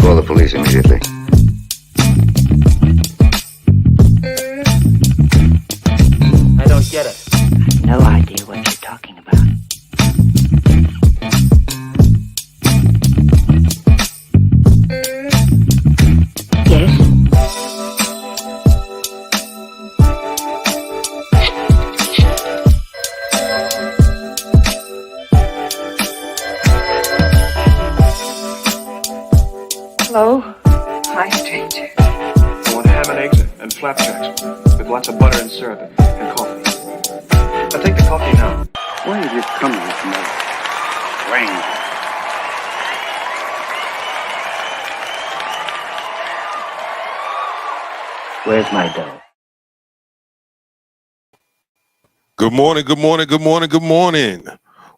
Call the police immediately. I don't get it. No idea what you're talking about. Yes? Hello? Hi, stranger. I want ham and eggs and flapjacks with lots of butter and syrup and coffee. I'll take the coffee now. Why have you come here tonight? Rain. Where's my dough? Good morning, good morning, good morning, good morning.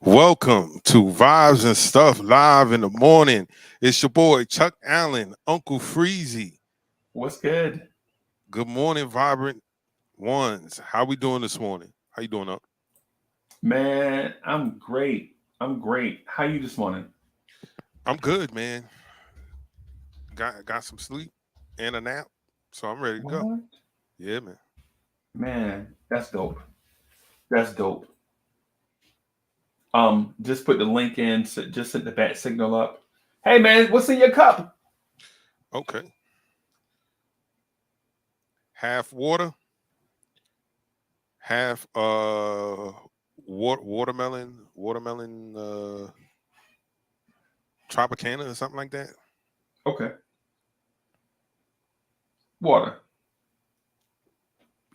Welcome to Vibes and Stuff Live in the Morning. It's your boy, Chuck Allen, Uncle Freezy. What's good? Good morning, Vibrant Ones. How we doing this morning? How you doing up? Man, I'm great. How you this morning? I'm good, man. Got some sleep and a nap, so I'm ready to go. What? Yeah, man. Man, that's dope. Just put the link in, so just set the bat signal up. Hey man, what's in your cup? Okay. Half water, half watermelon Tropicana or something like that. Okay. Water.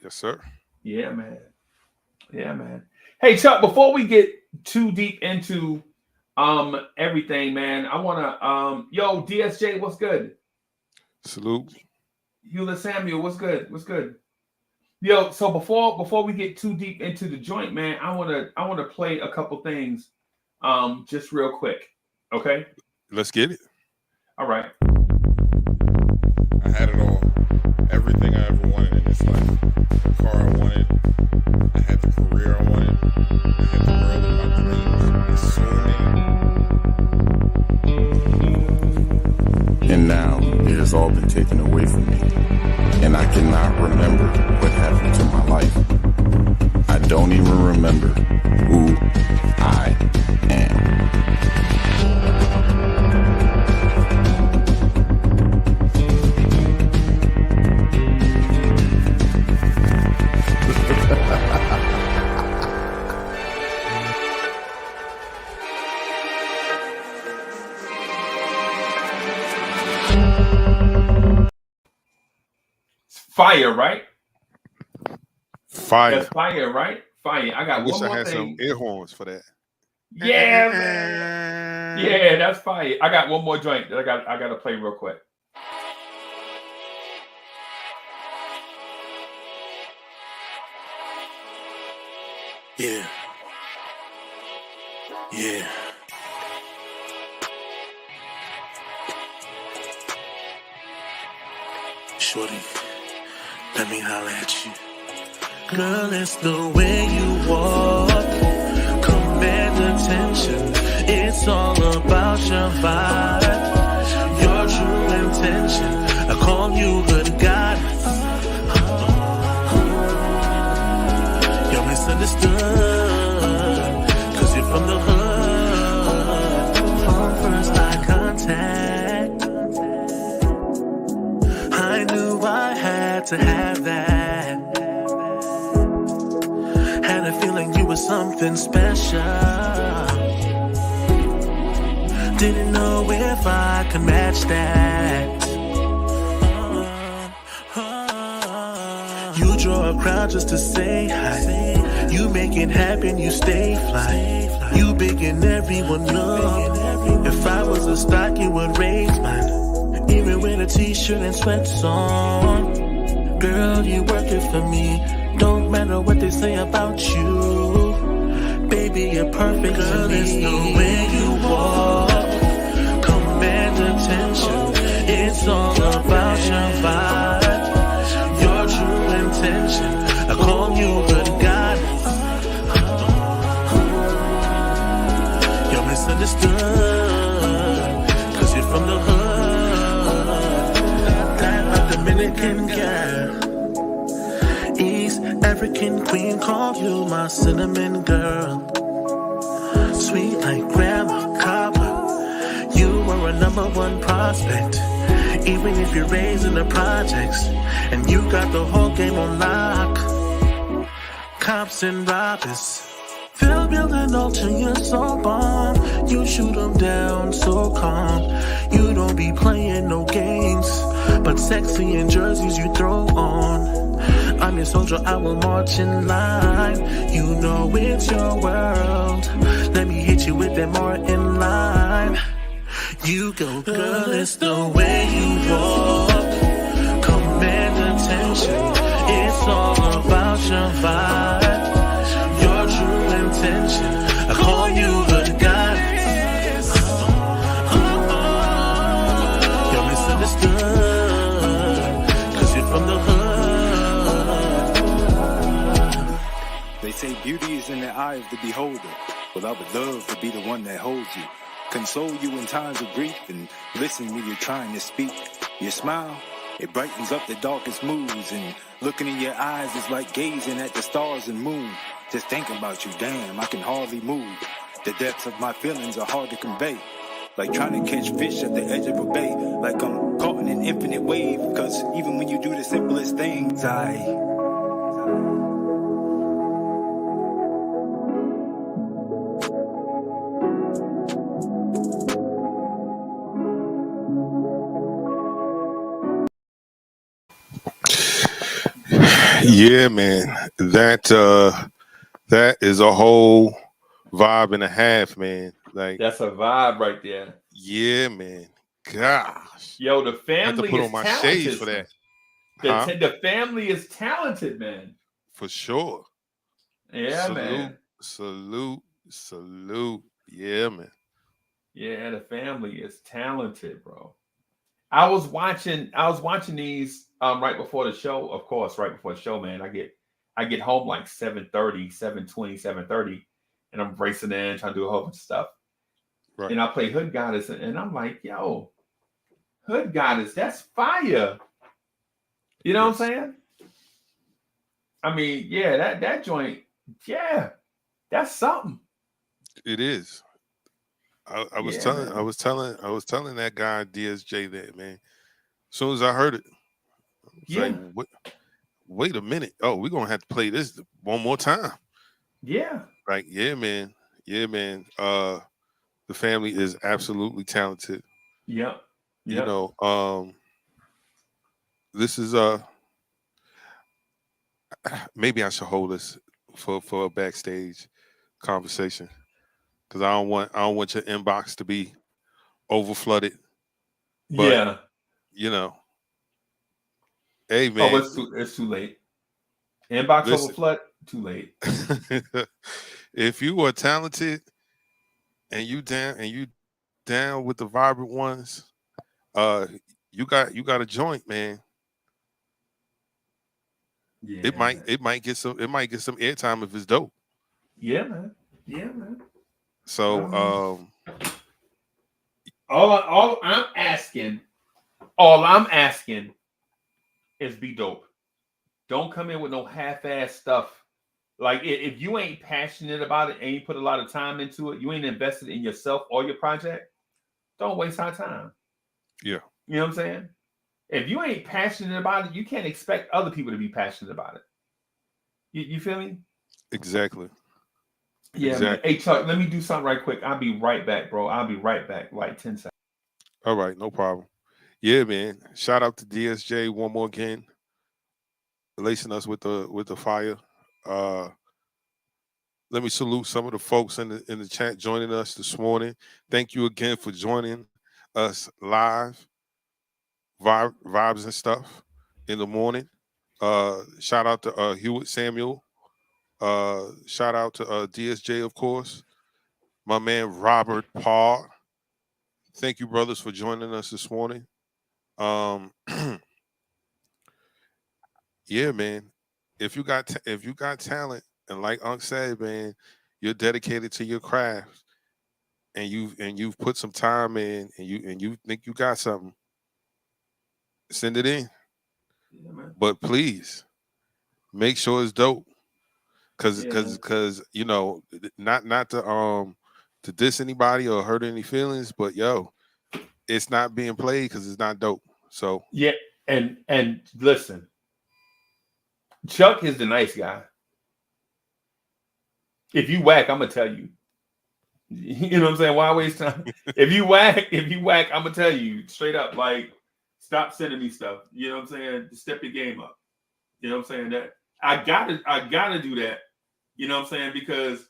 Yes, sir. Yeah, man. Hey Chuck, before we get too deep into everything, man, I wanna yo, DSJ, what's good? Salute. Hewlett Samuel, what's good? Yo, so before we get too deep into the joint, man, I wanna play a couple things just real quick. Okay? Let's get it. All right. I had it all. Everything I ever wanted in this life. The car I wanted. I had the career I wanted. I had the girl of my dreams. The soulmate. And now it has all been taken away from me. And I cannot remember what happened to my life. I don't even remember who I am. Fire, right? Fire. That's fire, right? Fire. I got I wish one I more had thing. some air horns for that. Yeah, man. Yeah, that's fire. I got one more joint that I got to play real quick. Yeah. Shorty, let me holler at you. Girl, it's the way you walk. Command attention. It's all about your vibe. Your true intention. I call you good God. You're misunderstood. Cause you're from the hood. From first eye contact, I knew I had to have that. Had a feeling you were something special. Didn't know if I could match that. You draw a crowd just to say hi. You make it happen, you stay fly. You big and everyone know. If I was a stock, you would raise mine. Even with a t-shirt and sweats on. Girl, you work it for me. Don't matter what they say about you. Baby, you're perfect. Girl, it's the way you walk. Command attention. It's all about your vibe. Your true intention. I call you good God. You're misunderstood. Cause you're from the hood. Dominican girl. East African queen, call you my cinnamon girl. Sweet like grandma Copper. You were a #1 prospect. Even if you're raised in the projects, and you got the whole game on lock. Cops and robbers, they'll build an altar, you're so bomb. You shoot them down so calm. You don't be playing no games, but sexy in jerseys you throw on. I'm your soldier, I will march in line. You know it's your world. Let me hit you with that more in line. You go, girl, it's the way you walk. Command attention. It's all about your vibe, your true intention. I call you the goddess. You're misunderstood, 'cause you're from the hood. They say beauty is in the eye of the beholder. Well, I would love to be the one that holds you, console you in times of grief, and listen when you're trying to speak. Your smile, it brightens up the darkest moods, and looking in your eyes is like gazing at the stars and moon. Just thinking about you, damn, I can hardly move. The depths of my feelings are hard to convey, like trying to catch fish at the edge of a bay, like I'm caught in an infinite wave, 'cause even when you do the simplest things, Yeah, man. That is a whole vibe and a half, man. Like, That's a vibe right there. yeah, man. Gosh. Yo, the I have to family put is on my talented. shades for that. The, Huh? the family is talented, man. For sure. Yeah, man. Salute. Yeah, man. Yeah, the family is talented, bro. I was watching these right before the show, of course, right before the show, man. I get home like 7:30, 7:20, 7:30, and I'm racing in, trying to do a whole bunch of stuff. Right. And I play Hood Goddess, and I'm like, yo, Hood Goddess, that's fire. You know what I'm saying? I mean, yeah, that joint, yeah, that's something. It is. I was Yeah, telling man. I was telling that guy DSJ that, man. As soon as I heard it, it's Yeah. like, wait a minute. Oh, we're gonna have to play this one more time. Yeah. Like, yeah, man. The family is absolutely talented. Yep. You know, this is maybe I should hold this for a backstage conversation, because I don't want your inbox to be over flooded. But, yeah. you know, hey, man. Oh, it's too late. Inbox Listen. over flood, too late. If you are talented and you down with the vibrant ones, you got a joint, man. Yeah. It might get some airtime if it's dope. Yeah, man. Yeah, man. So All I'm asking is be dope. Don't come in with no half-ass stuff. Like, if you ain't passionate about it and you put a lot of time into it, you ain't invested in yourself or your project, don't waste our time. Yeah. You know what I'm saying? If you ain't passionate about it, you can't expect other people to be passionate about it. You feel me? Exactly. Yeah. Exactly. Man. Hey, Chuck, let me do something right quick. I'll be right back, bro. I'll be right back, like 10 seconds. All right, no problem. Yeah, man. Shout out to DSJ one more again, lacing us with the fire. Let me salute some of the folks in the chat joining us this morning. Thank you again for joining us live, vibes and stuff in the morning. Shout out to Hewitt Samuel. Shout out to DSJ, of course. My man Robert Parr. Thank you, brothers, for joining us this morning. Yeah, man. If you got talent, and like Unc said, man, you're dedicated to your craft, and you've put some time in, and you think you got something, send it in. Yeah, man. But please make sure it's dope. Cause you know, not to diss anybody or hurt any feelings, but yo, it's not being played because it's not dope. So yeah, and listen, Chuck is the nice guy. If you whack, I'm gonna tell you. You know what I'm saying? Why waste time? If you whack, I'm gonna tell you straight up. Like, stop sending me stuff. You know what I'm saying? Step your game up. You know what I'm saying? That I gotta do that. You know what I'm saying? Because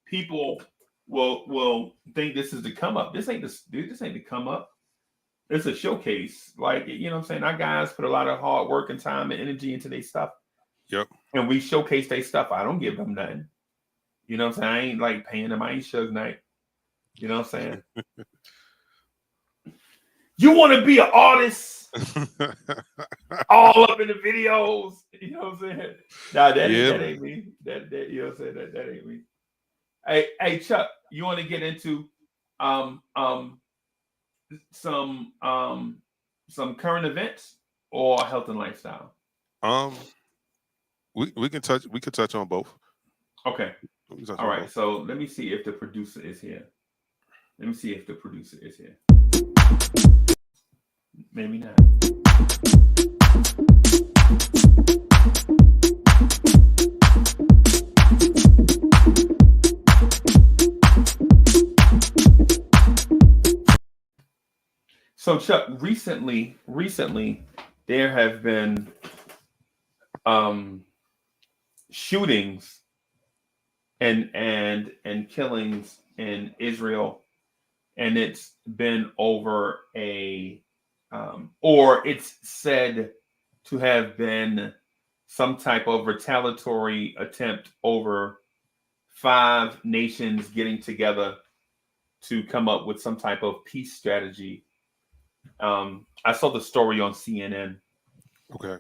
people will think this is the come up. This ain't the come up. It's a showcase. Like, you know what I'm saying? Our guys put a lot of hard work and time and energy into their stuff. Yep. And we showcase their stuff. I don't give them nothing. You know what I'm saying? I ain't like paying them. I ain't Suge Knight. You know what I'm saying? You want to be an artist all up in the videos. You know what I'm saying? Nah, that ain't me. That you know what I'm saying? That ain't me. Hey, Chuck, you want to get into some current events or health and lifestyle? We can touch on both. Okay. All right. So let me see if the producer is here. Maybe not. So Chuck, recently there have been shootings and killings in Israel, and it's been over or it's said to have been some type of retaliatory attempt over 5 nations getting together to come up with some type of peace strategy. I saw the story on CNN. Okay.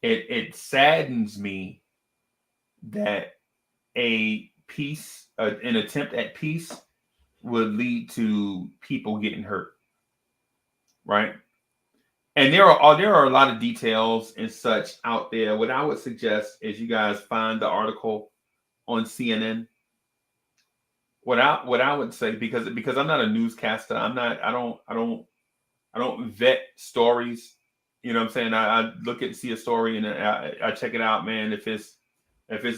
It saddens me that an attempt at peace would lead to people getting hurt, right? And there are a lot of details and such out there. What I would suggest is you guys find the article on CNN. What I would say, because I'm not a newscaster, I don't vet stories. You know what I'm saying? I look at see a story and I check it out, man. If it's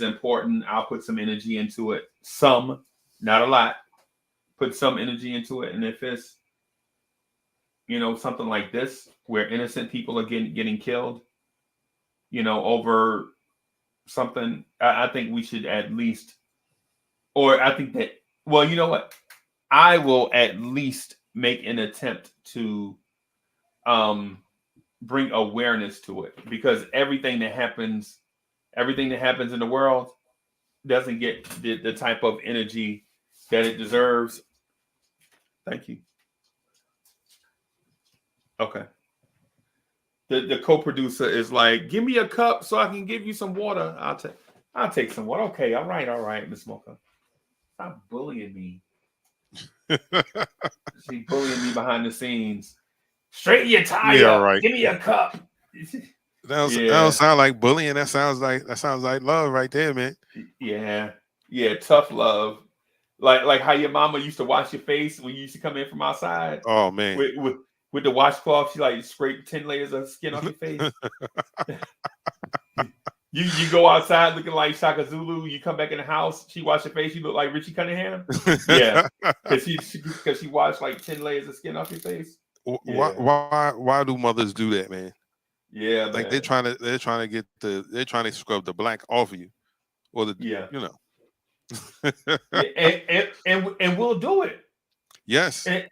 important, I'll put some energy into it. Some, not a lot. Put some energy into it. And if it's, you know, something like this where innocent people are getting killed, you know, over something, I think we should at least, or I think that, well, you know what? I will at least make an attempt to bring awareness to it, because everything that happens in the world doesn't get the type of energy that it deserves. Thank you. Okay. The co-producer is like, give me a cup so I can give you some water. I'll take some water. Okay, all right, Miss Mocha. Stop bullying me. She bullying me behind the scenes. Straighten your tie up. Right. Give me a cup. That don't sound like bullying. That sounds like love right there, man. Yeah, tough love. Like how your mama used to wash your face when you used to come in from outside. Oh man, with the washcloth, she like scraped 10 layers of skin off your face. You go outside looking like Shaka Zulu. You come back in the house, she wash your face. You look like Richie Cunningham. Yeah, because she washed like 10 layers of skin off your face. Why do mothers do that, man? Yeah, like man. they're trying to scrub the black off of you, or you know. and we'll do it. Yes. And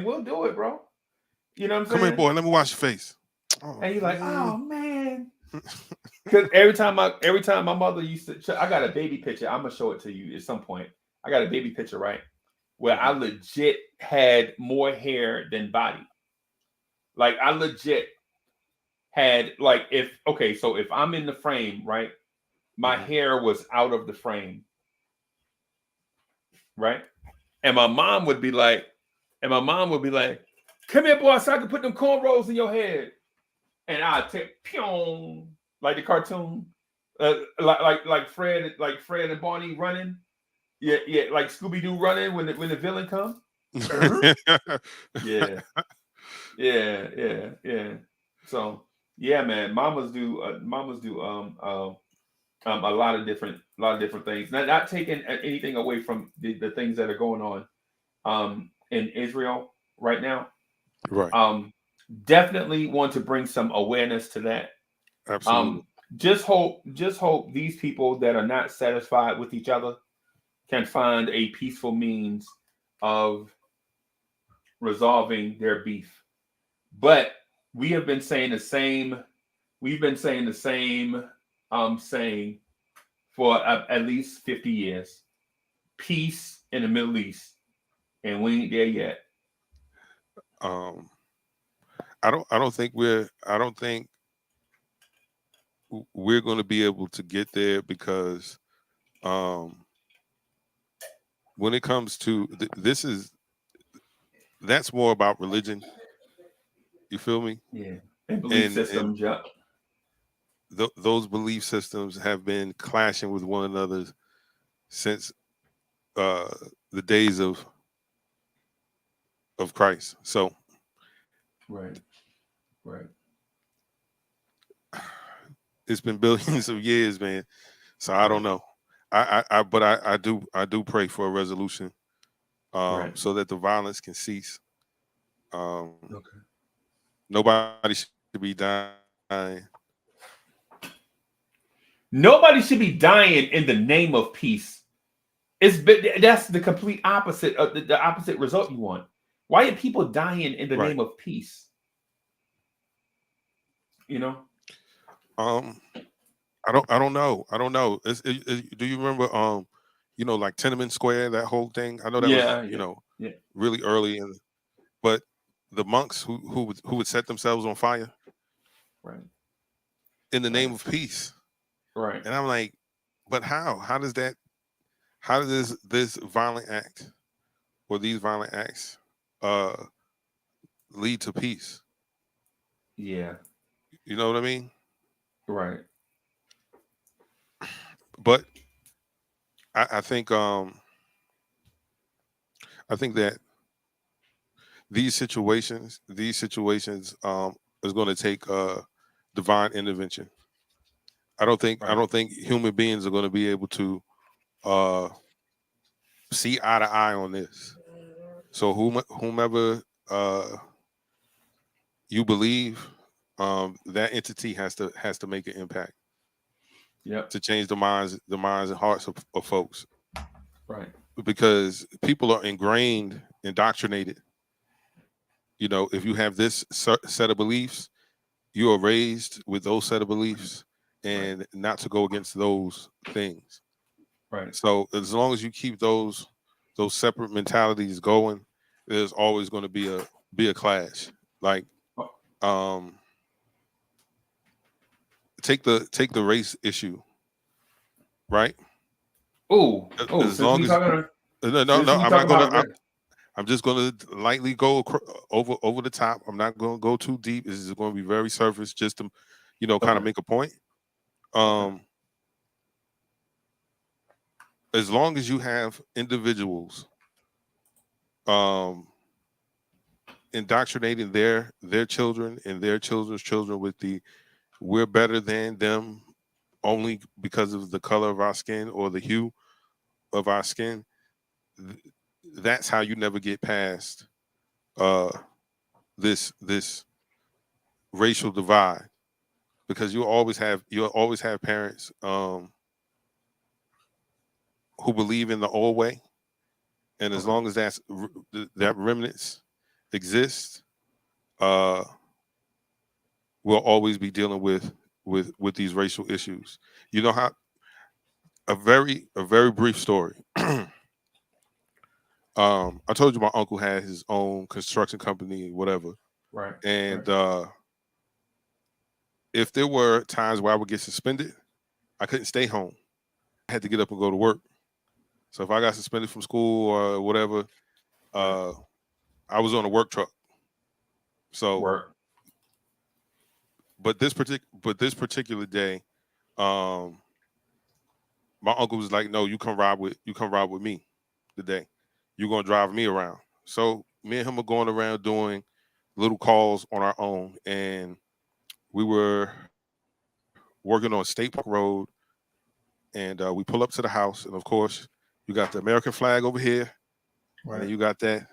we'll do it, bro. You know what I'm saying? Come here, boy. Let me wash your face. Oh, and you're like, oh man. Because every time my mother used to, I got a baby picture. I'm gonna show it to you at some point. I got a baby picture, right, where I legit had more hair than body. Like I legit had so if I'm in the frame, right, my hair was out of the frame, right, and my mom would be like, Come here, boy, so I can put them cornrows in your head. And I take pyong, like the cartoon, like Fred and Barney running. Yeah, like Scooby Doo running when the villain comes. Yeah. So yeah, man, mamas do a lot of different things. Not taking anything away from the things that are going on in Israel right now. Right. Definitely want to bring some awareness to that. Absolutely. Just hope these people that are not satisfied with each other can find a peaceful means of resolving their beef. But we have been saying the same. We've been saying the same saying for at least 50 years. Peace in the Middle East, and we ain't there yet. I don't think we're going to be able to get there because when it comes to that's more about religion. You feel me? Yeah, and belief systems. Yeah, those belief systems have been clashing with one another since the days of Christ. So, right. It's been billions of years, man. So I don't know. I do pray for a resolution, so that the violence can cease. Okay. Nobody should be dying. Nobody should be dying in the name of peace. That's the complete opposite of the opposite result you want. Why are people dying in the name of peace? You know. I don't know. Do you remember like Tiananmen Square, that whole thing? I know that was really early but the monks who would set themselves on fire, right, in the name of peace, right? And I'm like, but how does this violent act or these violent acts lead to peace? Yeah, you know what I mean, right? But I think that these situations is going to take divine intervention. I don't think human beings are going to be able to see eye to eye on this. So whomever you believe, that entity has to make an impact. Yep. To change the minds and hearts of folks. Right. Because people are indoctrinated. If you have this set of beliefs, you are raised with those set of beliefs, and not to go against those things. Right. So as long as you keep those separate mentalities going, there's always going to be a clash. Like, take the race issue, right? As long as I'm just going to lightly go over the top. I'm not going to go too deep. This is going to be very surface, just to kind of make a point. As long as you have individuals indoctrinating their children and their children's children with we're better than them only because of the color of our skin or the hue of our skin, that's how you never get past this racial divide, because you'll always have parents who believe in the old way, and as long as that remnants exist, we'll always be dealing with these racial issues. How a very brief story. I told you my uncle had his own construction company, whatever. Right. And if there were times where I would get suspended, I couldn't stay home. I had to get up and go to work. So if I got suspended from school or whatever, I was on a work truck. So, Work. but this particular day, my uncle was like, "No, you come ride with me today. You're gonna drive me around." So me and him are going around doing little calls on our own, and we were working on State Park Road, and we pull up to the house, and of course, you got the American flag over here, and then you got the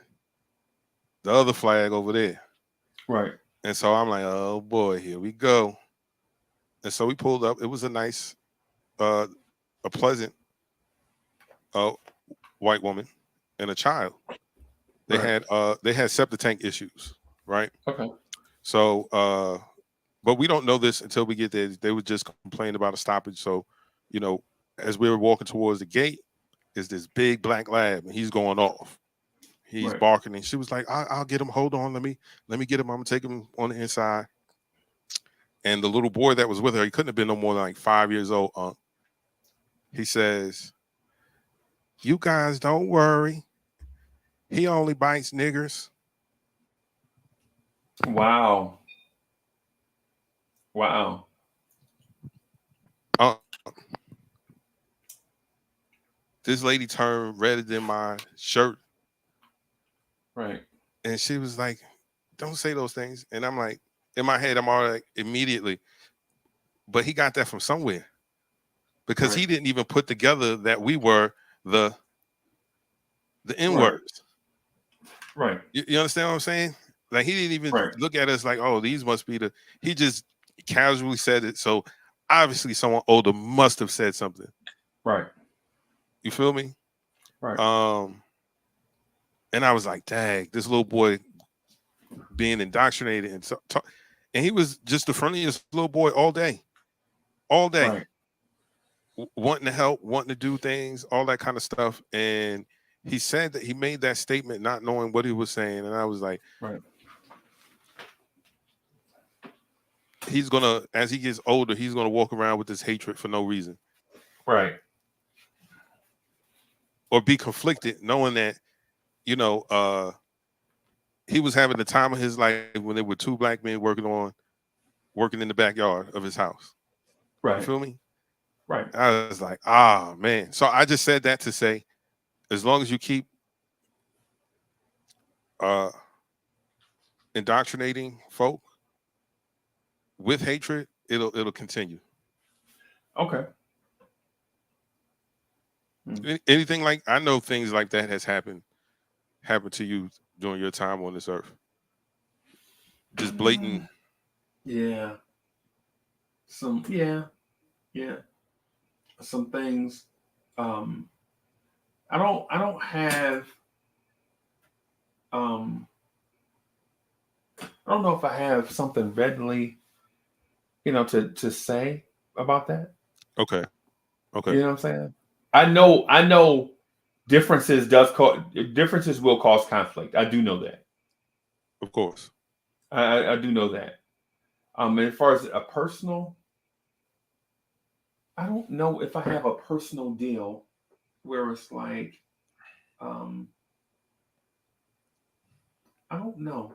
other flag over there. Right. And so I'm like, oh boy, here we go. And so we pulled up. It was a nice, a pleasant white woman and a child. They had septic tank issues, right? Okay. So but we don't know this until we get there. They would just complain about a stoppage. So, you know, as we were walking towards the gate, is this big black lab, and he's going off. He's barking, and she was like, I'll get him. Hold on, let me get him. I'm gonna take him on the inside. And the little boy that was with her, he couldn't have been no more than like 5 years old. He says, "You guys don't worry. He only bites niggers." Wow. Wow. This lady turned redder than my shirt. Right. And she was like, "Don't say those things." And I'm like, in my head, I'm all like, immediately. But he got that from somewhere. Because he didn't even put together that we were the N-words. Right. You understand what I'm saying? Like, he didn't even look at us like, oh, these must be he just casually said it. So obviously someone older must have said something. Right. You feel me? Right. And I was like, dang, this little boy being indoctrinated and he was just the friendliest little boy all day. Right. Wanting to help, wanting to do things, all that kind of stuff. And he said that he made that statement not knowing what he was saying. And I was like, he's gonna, as he gets older, he's gonna walk around with this hatred for no reason. Right. Or be conflicted knowing that, you know, he was having the time of his life when there were two black men working in the backyard of his house. Right. You feel me? Right. I was like, ah, man. So I just said that to say, as long as you keep indoctrinating folk with hatred, it'll continue. Okay. Anything like, I know things like that has happened to you during your time on this earth. Just blatant. Yeah. Some things. I don't have I don't know if I have something readily, to say about that. Okay. You know what I'm saying? I know differences will cause conflict. I do know that. Of course. I do know that. As far as a personal, I don't know if I have a personal deal where it's like, I don't know.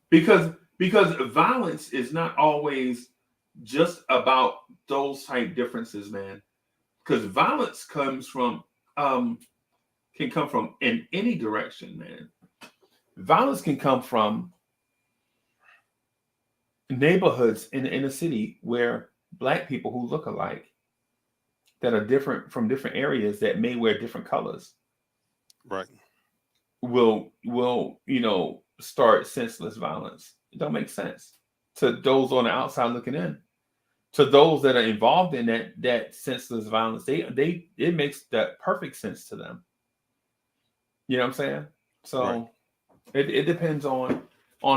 Because violence is not always just about those type differences, man. Because violence can come from in any direction, man. Violence can come from neighborhoods in the inner city where Black people who look alike, that are different from different areas, that may wear different colors, right, will start senseless violence. It don't make sense to those on the outside looking in. To those that are involved in that senseless violence, it makes that perfect sense to them. You know what I'm saying? So it depends on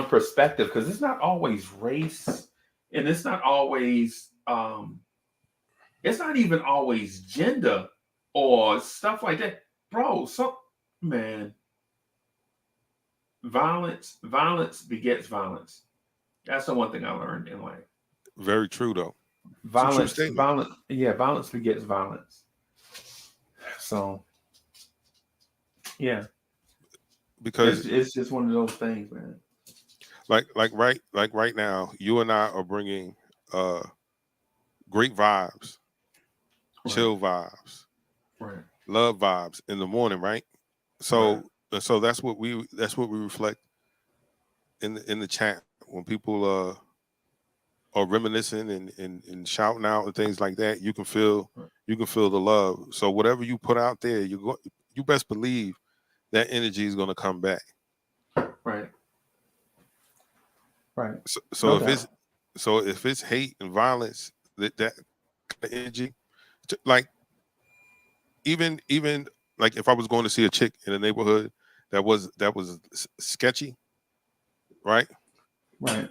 perspective, because it's not always race, and it's not always it's not even always gender or stuff like that, bro. Violence begets violence. That's the one thing I learned in life. Very true, though. Violence begets violence. So, yeah, because it's just one of those things, man. like right now, you and I are bringing great vibes, chill vibes, Right. love vibes in the morning, right? So so that's what we reflect in the chat when people are reminiscing and shouting out and things like that. You can feel the love. So whatever you put out there, you best believe that energy is going to come back. Right. Right. So No if doubt. it's hate and violence, that kind of energy, like even like if I was going to see a chick in a neighborhood that was sketchy, right? Right.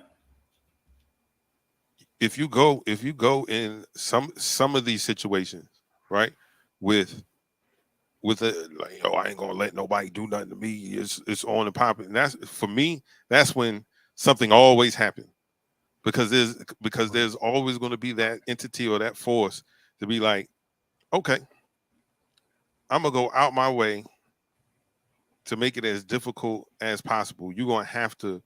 If you go in some of these situations, right, with a like, oh, I ain't gonna let nobody do nothing to me. It's on and popping. And that's for me. That's when something always happens, because there's always going to be that entity or that force to be like, okay, I'm gonna go out my way to make it as difficult as possible. You're gonna have to,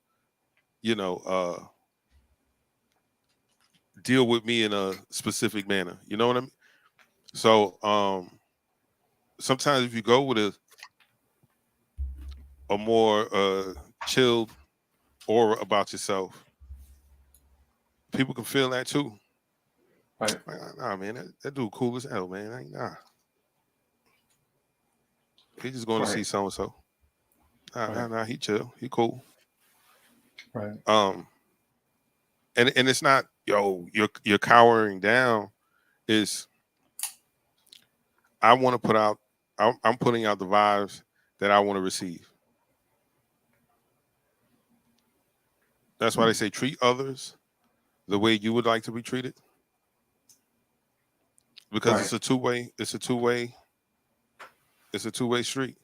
deal with me in a specific manner. You know what I mean? So sometimes if you go with a more chilled aura about yourself, people can feel that too. Right. Like, nah, man, that dude cool as hell, man. Like, nah. He just going to see so and so. Nah, he chill. He cool. Right. And it's not, you're cowering down. Is I want to put out, I'm putting out the vibes that I want to receive. That's why they say treat others the way you would like to be treated. Because it's a two-way street.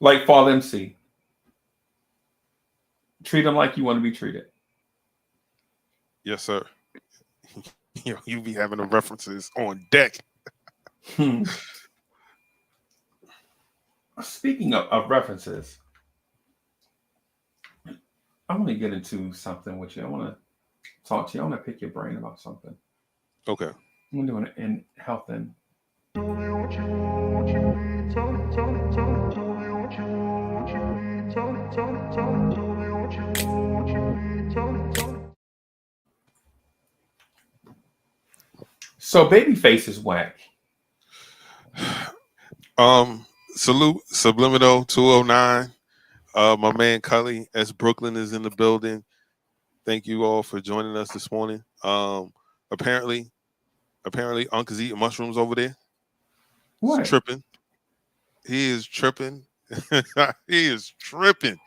Like Fall MC. Treat them like you want to be treated. Yes, sir. You be having the references on deck. Speaking of references, I want to get into something with you. I want to talk to you. I want to pick your brain about something. Okay. I'm doing it in health and. So Babyface is whack. Salute Subliminal 209. My man Cully S. Brooklyn is in the building. Thank you all for joining us this morning. Apparently Uncle's eating mushrooms over there. What? He's tripping. He is tripping. He is tripping.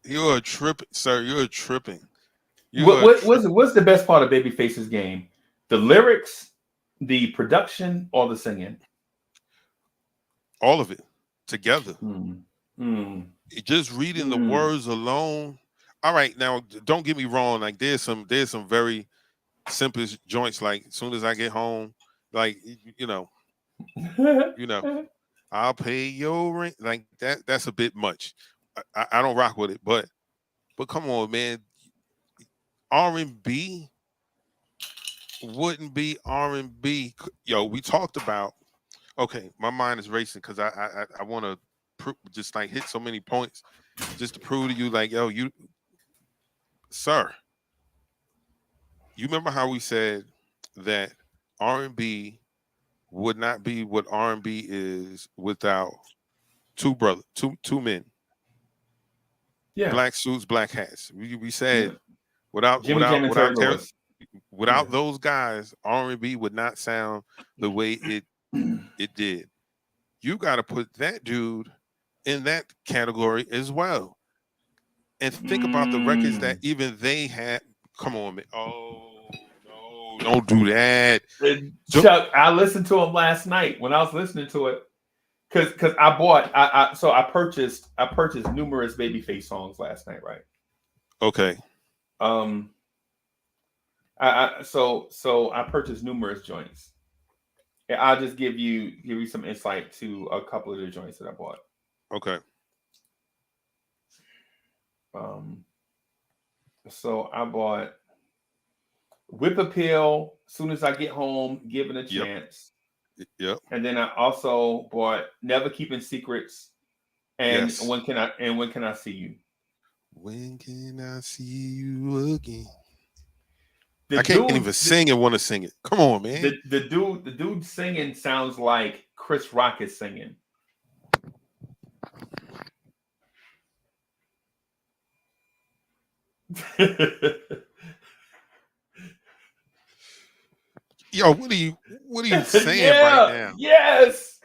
You are tripping, sir. You're tripping. What's the best part of Babyface's game? The lyrics, the production, or the singing? All of it together. Just reading the words alone. All right, now don't get me wrong. Like there's some very simple joints. Like as soon as I get home, like I'll pay your rent. Like that. That's a bit much. I don't rock with it. But come on, man. R&B wouldn't be R&B. Yo, we talked about. Okay, my mind is racing because I want to just like hit so many points just to prove to you, like, yo, sir, you remember how we said that R&B would not be what R&B is without two men, black suits, black hats. We said without those guys, R&B would not sound the way it did. You got to put that dude in that category as well, and think about the records that even they had. Come on, man. Oh no, don't do that. Chuck, I listened to him last night when I was listening to it because I purchased numerous Babyface songs last night, right? Okay. So I purchased numerous joints. I'll just give you some insight to a couple of the joints that I bought. Okay. So I bought Whip Appeal. As soon as I get home, give it a chance. Yep. And then I also bought Never Keeping Secrets. And Yes. when can I see you? When can I see you again? The I can't dude- even sing and want to sing it. Come on, man. The dude singing sounds like Chris Rock is singing. Yo, what are you saying right now? Yes.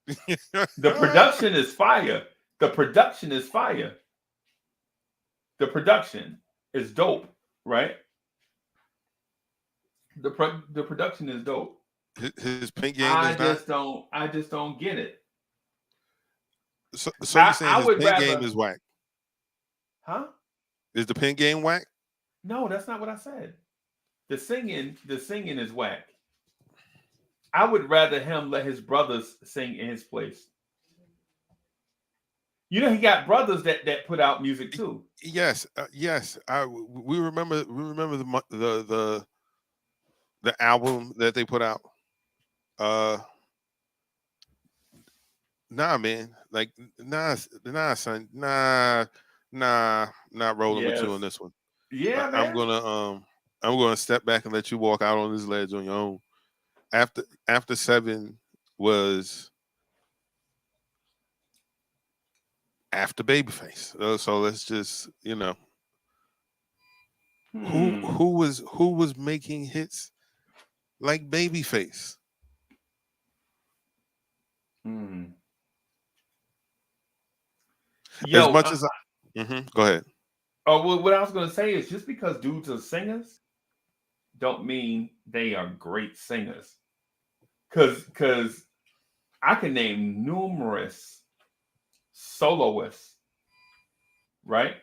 The production is fire. The production is fire. The production is dope, right? The production is dope. His paint game I is just don't get it. So you're saying his would paint rather- game is whack? Huh? Is the paint game whack? No, that's not what I said. The singing is whack. I would rather him let his brothers sing in his place. You know, he got brothers that put out music too. Yes, yes. We remember the album that they put out. Nah, man. Like nah, son. Nah, not rolling with you Yes. on this one. Yeah, man. I'm gonna step back and let you walk out on this ledge on your own. After 7 was after Babyface. So let's just, who was making hits like Babyface? Yo, as much as go ahead. Oh, well, what I was gonna say is just because dudes are singers, don't mean they are great singers. Cause I can name numerous soloists, right,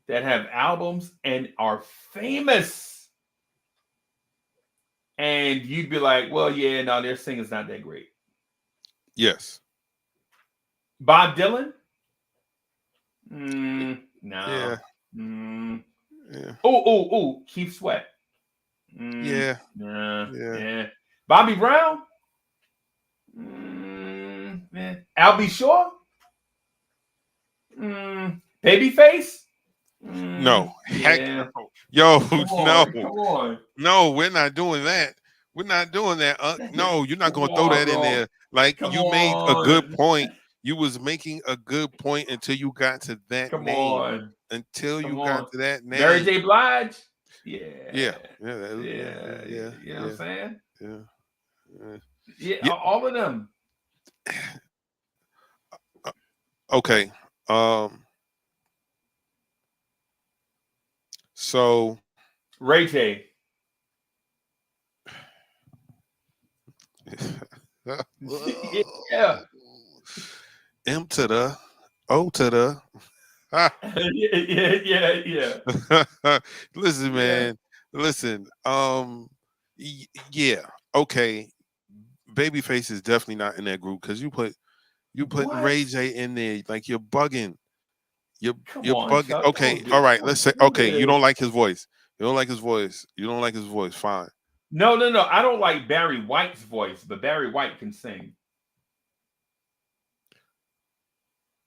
that have albums and are famous. And you'd be like, well, yeah, no, their singing's not that great. Yes. Bob Dylan? No. Yeah. Yeah. Oh, Keith Sweat. Yeah. Yeah. Bobby Brown? Albie Shore? Babyface? No. Heck Yeah. no. Yo, Come no. on. No, we're not doing that. We're not doing that. No, you're not going to throw that in there. Like, Come you made a good on. point. You was making a good point until you got to that Come name. on. Until you Come got on. to that name. Mary J. Blige? Yeah. Yeah. Yeah. You know what I'm saying? Yeah. Yeah, all of them. Okay. So Ray J. Yeah. M to the O to the yeah. Listen, man. Listen. Yeah. Okay. Babyface is definitely not in that group because you put What? Ray J in there. Like, you're bugging. You're on, bugging. Chuck, Okay. don't do- All right. don't Let's say. do Okay. You this. don't like his voice. You don't like his voice. You don't like his voice. Fine. No. I don't like Barry White's voice, but Barry White can sing.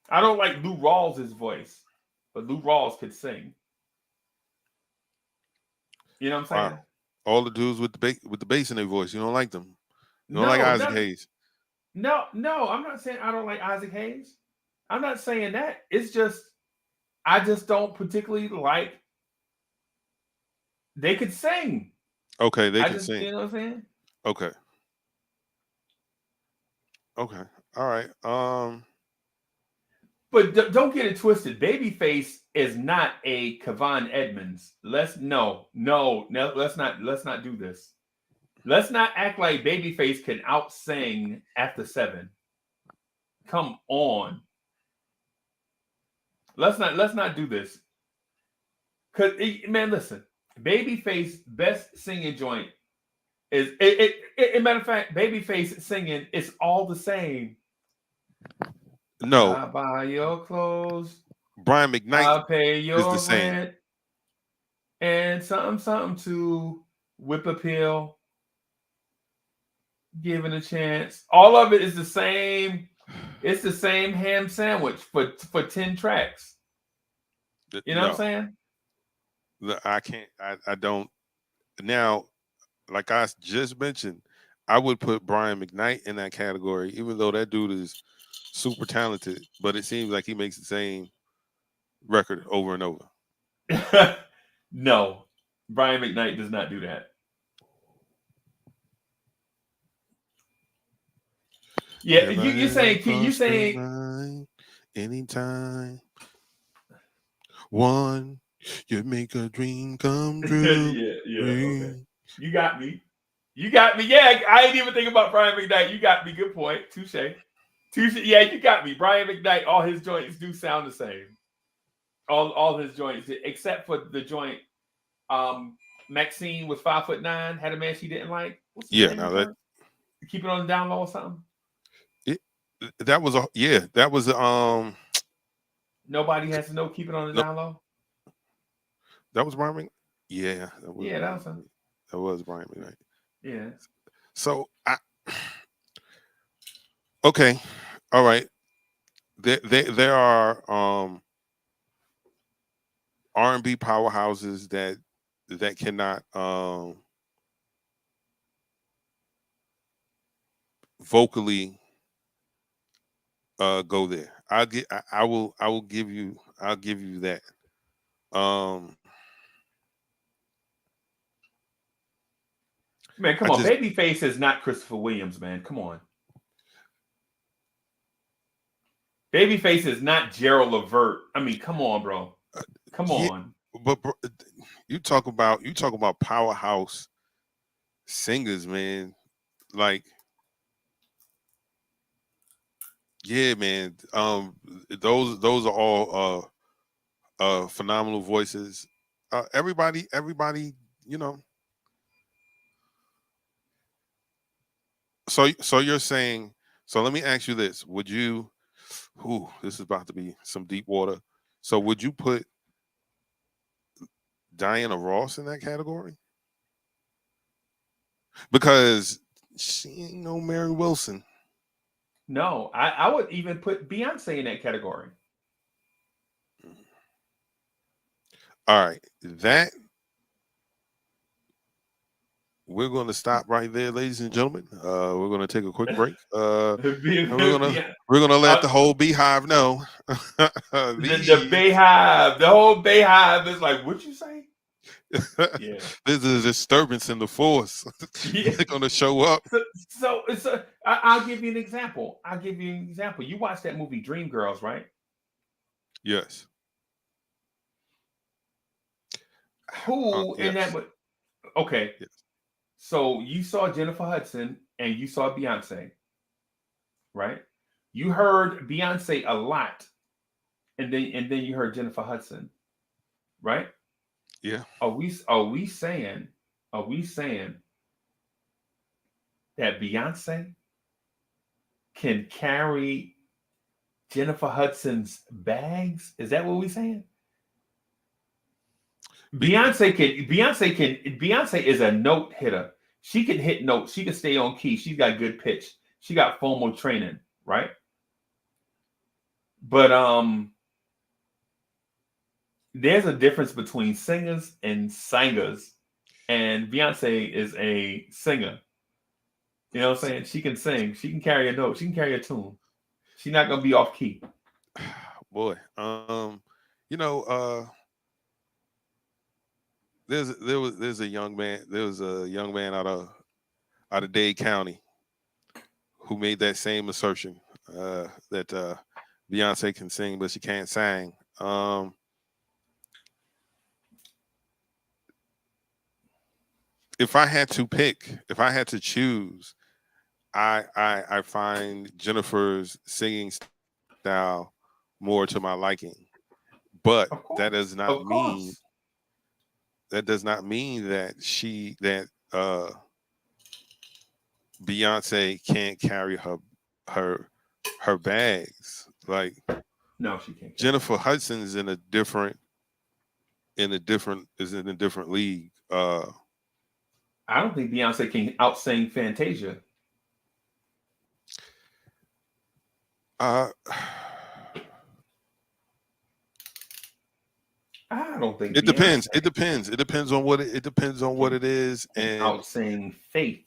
I don't like Lou Rawls' voice, but Lou Rawls could sing. You know what I'm saying? Wow. All the dudes with the bass in their voice. You don't like them. You don't like Isaac Hayes. No, I'm not saying I don't like Isaac Hayes. I'm not saying that. It's just I just don't particularly like. They could sing. Okay, they can sing. You know what I'm saying? Okay. Okay. All right. But don't get it twisted. Babyface is not a Kevon Edmonds. Let's not do this. Let's not act like Babyface can out-sing After 7. Come on. Let's not do this. Cause man, listen. Babyface best singing joint is matter of fact, Babyface singing is all the same. No. I buy your clothes. Brian McKnight I'll pay is your the same. rent and something to whip a pill, given a chance. All of it is the same. It's the same ham sandwich for 10 tracks. You know what I'm saying? I can't. I don't. Now, like I just mentioned, I would put Brian McKnight in that category, even though that dude is super talented. But it seems like he makes the same record over and over. No, Brian McKnight does not do that. Yeah, you're saying anytime one, you make a dream come true. yeah. Okay. You got me. Yeah, I didn't even think about Brian McKnight. You got me. Good point. Touche. Yeah, you got me. Brian McKnight. All his joints do sound the same. All his joints, except for the joint. Maxine was 5'9", had a man she didn't like. Yeah, now that keep it on the down low or something. That was Nobody has to know. Keep it on the down low. That was Brian McKnight. Yeah, that was Brian McKnight. Yeah. So okay, all right. There are R&B powerhouses that cannot vocally go there. I will give you that. Man, come on. Babyface is not Christopher Williams, man. Come on. Babyface is not Gerald Levert. I mean, come on, bro. Come on. But bro, you talk about powerhouse singers, man. Like, yeah, man. Those are all phenomenal voices. Everybody, you know. So you're saying, so let me ask you this. Would you, this is about to be some deep water. So would you put Diana Ross in that category? Because she ain't no Mary Wilson. No, I would even put Beyonce in that category. All right. We're going to stop right there, ladies and gentlemen. We're going to take a quick break. We're going to let the whole Beehive know. the Beehive, the whole Beehive is like, what'd you say? Yeah. There's a disturbance in the force. They're going to show up. So I'll give you an example. You watched that movie Dreamgirls, right? Yes. Who in that? Okay. Yes. So you saw Jennifer Hudson and you saw Beyonce, right? You heard Beyonce a lot, and then you heard Jennifer Hudson, right? Yeah. Are we saying that Beyonce can carry Jennifer Hudson's bags? Is that what we're saying? Beyonce is a note hitter. She can hit notes. She can stay on key. She's got good pitch. She got formal training, right? But there's a difference between singers and singers, and Beyonce is a singer. You know what I'm saying? She can sing. She can carry a note. She can carry a tune. She's not gonna be off key. Boy, you know, there's a young man. There was a young man out of Dade County who made that same assertion that Beyonce can sing, but she can't sing. If I had to choose, I find Jennifer's singing style more to my liking, but that does not mean that Beyonce can't carry her bags. Like, No, she can't. Jennifer Hudson is in a different league. I don't think Beyonce can outsing Fantasia. I don't think it depends. It depends. It depends on what it depends on what it is. And outsing Faith.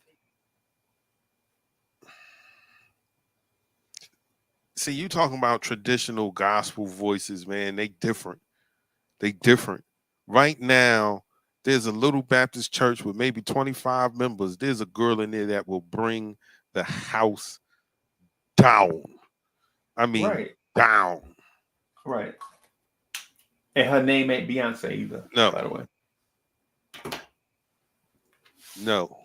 See, you talking about traditional gospel voices, man. They different. They different. Right now, there's a little Baptist church with maybe 25 members. There's a girl in there that will bring the house down. I mean, down. Right. And her name ain't Beyonce either. No. By the way. No.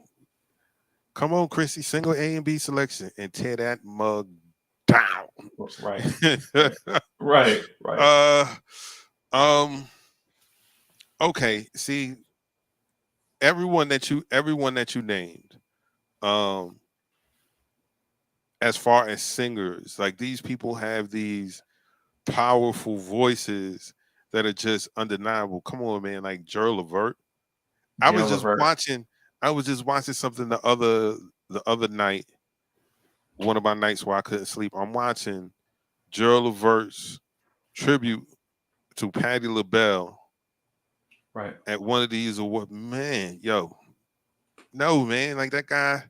Come on, Chrissy. Single A and B selection and tear that mug down. Right. Right. Okay. See, everyone that you named, as far as singers, like these people have these powerful voices that are just undeniable. Come on, man. Like Gerald Levert. I was just watching something the other night. One of my nights where I couldn't sleep. I'm watching Gerald Levert's tribute to Patti LaBelle. Right. At one of these awards. Man, yo. No, man. Like that guy,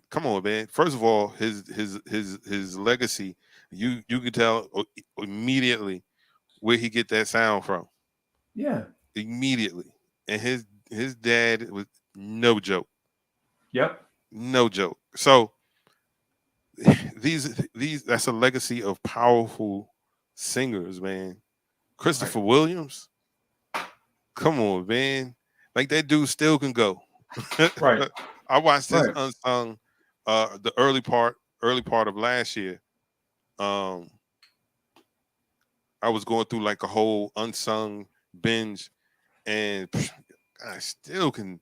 come on, man. First of all, his legacy, you can tell immediately where he get that sound from. Yeah. Immediately. And his dad was no joke. Yep. No joke. So these that's a legacy of powerful singers, man. Christopher Williams. Come on, man. Like that dude still can go. Right. I watched this unsung the early part of last year. I was going through like a whole unsung binge, and I still can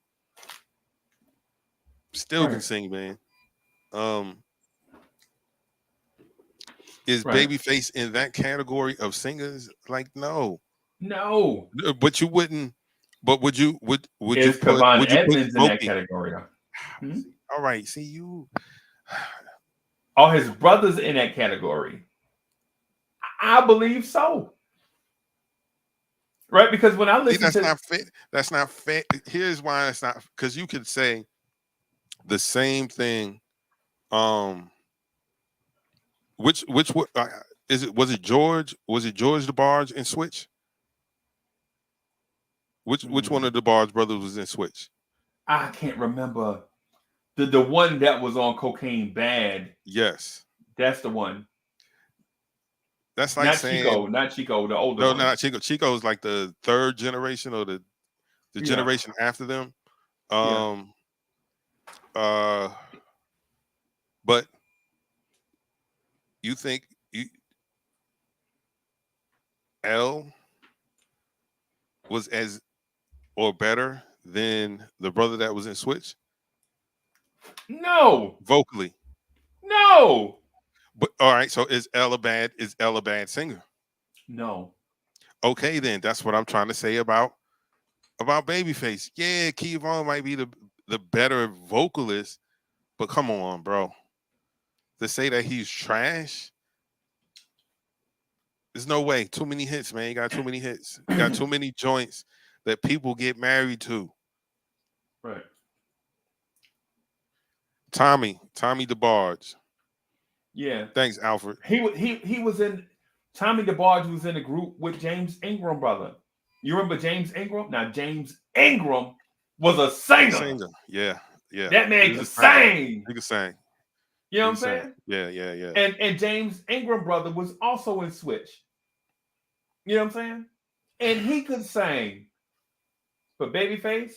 sing, man. Is Babyface in that category of singers? Like, no. But you wouldn't. But would you put Kevon Edmonds in that category? All right. See you. Are his brothers in that category? I believe so. Right, because when I listen to that's not fair. Here's why it's not, because you could say the same thing. Which is it? Was it George DeBarge in Switch? Which one of the DeBarge brothers was in Switch? I can't remember. The one that was on Cocaine Bad. Yes, that's the one. That's like not Chico, the older. No, one. not Chico. Chico is like the third generation or the generation after them. But you think L was as or better than the brother that was in Switch? No. Vocally. No. But all right, so is L a bad singer? No. Okay, then that's what I'm trying to say about Babyface. Yeah, Keyvon might be the better vocalist, but come on, bro. To say that he's trash, there's no way. Too many hits, man. You got too many hits. You got too many joints that people get married to. Right. Tommy DeBarge. Yeah. Thanks, Alfred. He was in. Tommy DeBarge was in a group with James Ingram, brother. You remember James Ingram? Now James Ingram was a singer. Yeah. That man could sing. He could sing. You know what I'm saying? Yeah. And James Ingram, brother, was also in Switch. You know what I'm saying? And he could sing. But Babyface.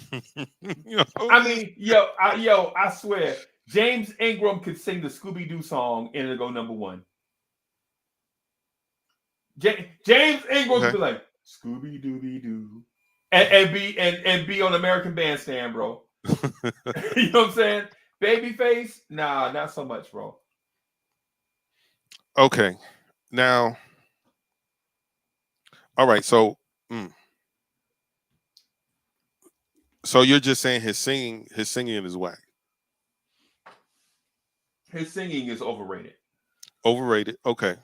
I mean, I swear, James Ingram could sing the Scooby-Doo song and it'll go number one. James Ingram could be like Scooby-Dooby-Doo and be on American Bandstand, bro. You know what I'm saying? Babyface, nah, not so much, bro. Okay, now, all right. So, so you're just saying his singing is whack, His singing is overrated. overrated. Okay,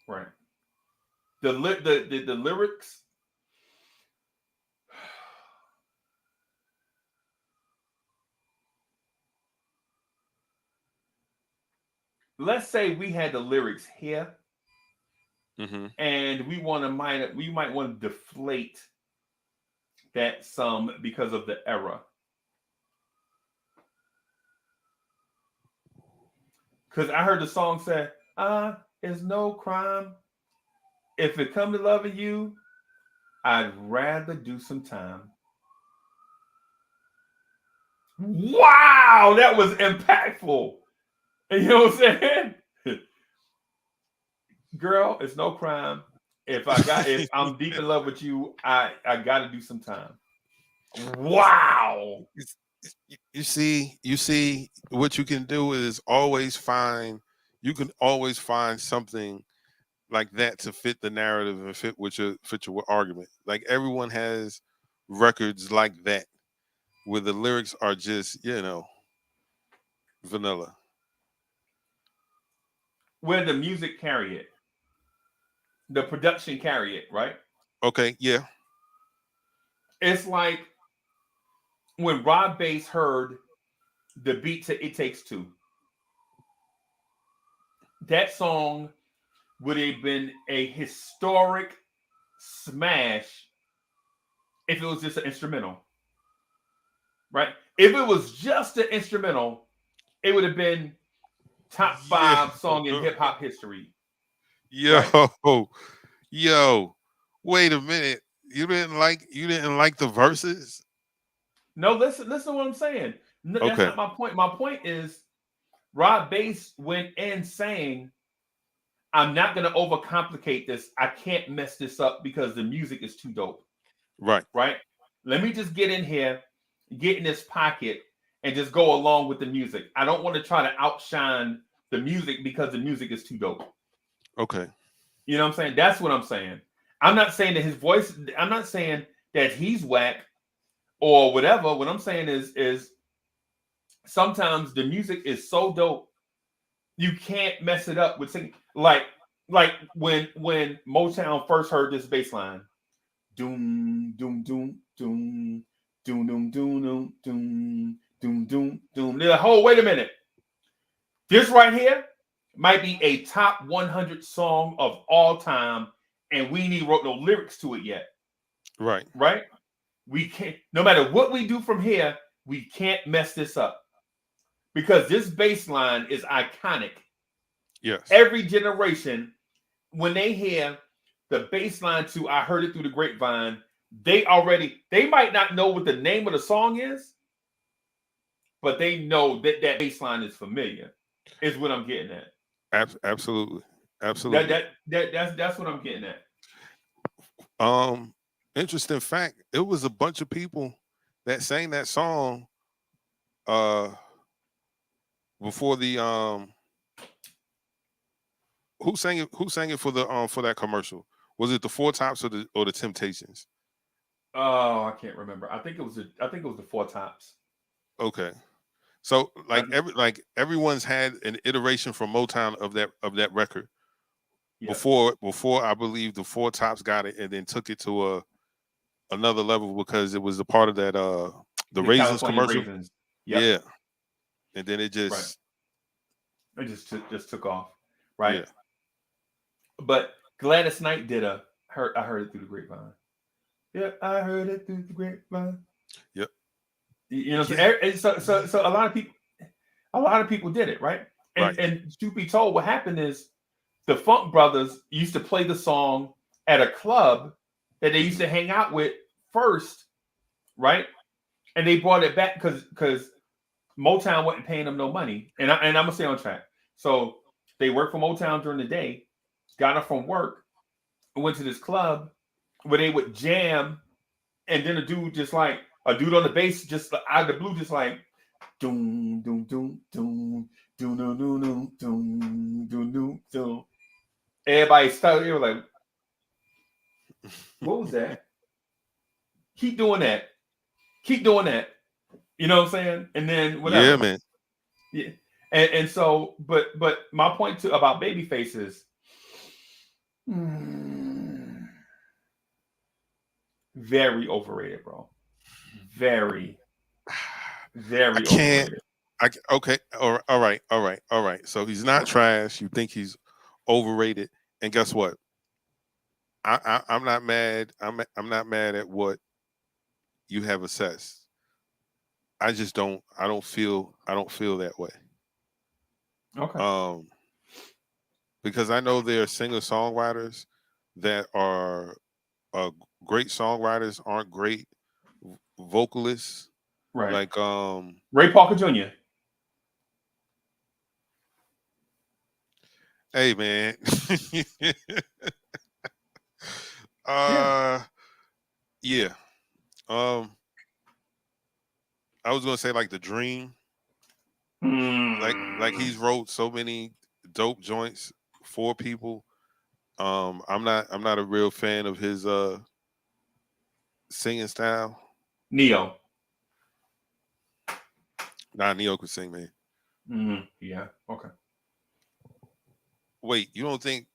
Right. The lyrics. Let's say we had the lyrics here, and we might want to deflate that some because of the era. Because I heard the song say, "It's no crime. If it come to loving you, I'd rather do some time." Wow, that was impactful. You know what I'm saying? Girl, it's no crime. If I'm deep in love with you, I gotta do some time. Wow. you see what you can do is you can always find something like that to fit the narrative and fit your argument. Like everyone has records like that where the lyrics are just, vanilla. Where the music carry it. The production carry it, right? Okay, yeah. It's like when Rob Bass heard the beat to It Takes Two. That song would have been a historic smash if it was just an instrumental. Right? If it was just an instrumental, it would have been top 5 song in hip hop history. Yo, wait a minute. You didn't like the verses? No, listen to what I'm saying. No, that's not my point. My point is Rob Bass went in saying, I'm not going to overcomplicate this. I can't mess this up because the music is too dope. Right. Right? Let me just get in here, get in this pocket, and just go along with the music. I don't want to try to outshine the music because the music is too dope. Okay. You know what I'm saying? That's what I'm saying. I'm not saying that his voice, I'm not saying that he's whack or whatever. What I'm saying is sometimes the music is so dope, you can't mess it up with singing. Like when Motown first heard this bass line, doom, doom, doom, doom, doom, doom, doom, doom, doom, doom, doom, doom. They're like, oh, wait a minute. This right here might be a top 100 song of all time, and we ain't even wrote no lyrics to it yet. Right. Right? We can't, no matter what we do from here, we can't mess this up. Because this bass line is iconic. Yes. Every generation, when they hear the bass line to I Heard It Through the Grapevine, they might not know what the name of the song is, but they know that bass line is familiar, is what I'm getting at. Absolutely. That's what I'm getting at. Interesting fact, it was a bunch of people that sang that song before the who sang it for that commercial? Was it the Four Tops or the Temptations? Oh, I can't remember. I think it was the Four Tops. Okay. So everyone's had an iteration from Motown of that record. Yeah. Before I believe the Four Tops got it and then took it to another level because it was a part of that the Raisins commercial. Raisins. Yep. Yeah. And then it just took off. Right. Yeah. But Gladys Knight did I Heard It Through the Grapevine. Yeah, I heard it through the grapevine. Yep. You know, so a lot of people did it, right? And to be told, what happened is the Funk Brothers used to play the song at a club that they used to hang out with first, right? And they brought it back because Motown wasn't paying them no money. And I'm gonna stay on track. So they worked for Motown during the day, got up from work, and went to this club where they would jam, and then a dude on the bass just out of the blue, just like doom doom doom, doom, doom, doom, doom, doom, doom, doom, doom. Everybody started. They were like, "What was that?" Keep doing that. Keep doing that. You know what I'm saying? And then whatever. Yeah, man. Yeah. And so, but my point to about Babyface is very overrated, bro. Very, very I can't. overrated. Okay. All right. So he's not trash. You think he's overrated, and guess what? I'm not mad. I'm not mad at what you have assessed. I just don't. I don't feel that way. Okay. Because I know there are singer-songwriters that are great songwriters, aren't great vocalists. Right. Like Ray Parker Jr. Hey man. Yeah. I was gonna say like The Dream. Like he's wrote so many dope joints for people. I'm not a real fan of his singing style. Neo. Nah, Neo could sing, man. Yeah. Okay. Wait, you don't think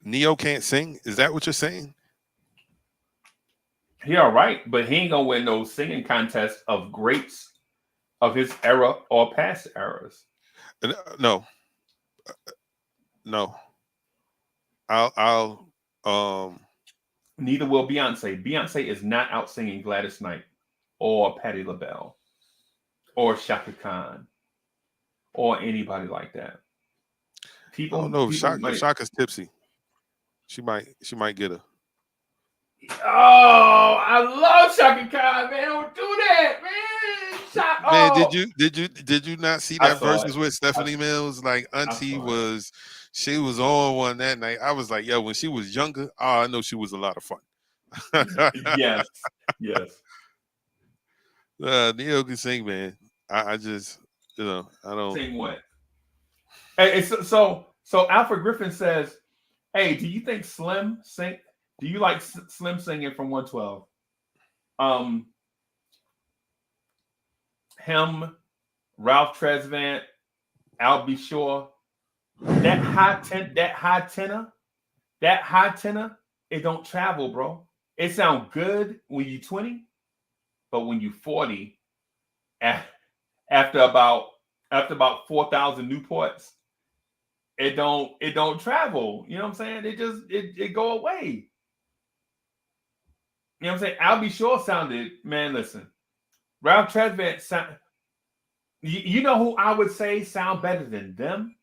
Neo can't sing? Is that what you're saying? He all right, but he ain't gonna win no singing contest of greats of his era or past eras. No. I'll Neither will Beyonce. Beyonce is not out singing Gladys Knight or Patti LaBelle or Shaka Khan or anybody like that. People, I don't know. people Shaka's tipsy. She might get her. Oh, I love Shaka Khan, man. Don't do that, man. Man, did you not see that versus it. with Stephanie Mills? Like Auntie she was on one that night. I was like, yo, when she was younger, I know she was a lot of fun. Yes. Neo can sing, man. I just, I don't sing what? Hey, so Alfred Griffin says, hey, do you think Slim sing? Do you like Slim singing from 112? Him, Ralph Tresvant, Al B. Shore, that high tenor, it don't travel, bro. It sounds good when you 20, but when you 40, after about 4,000 Newports, it don't travel. You know what I'm saying? It go away. You know what I'm saying? Al B. Shore sounded, man, listen. Ralph Tresvant sound. You know who I would say sound better than them?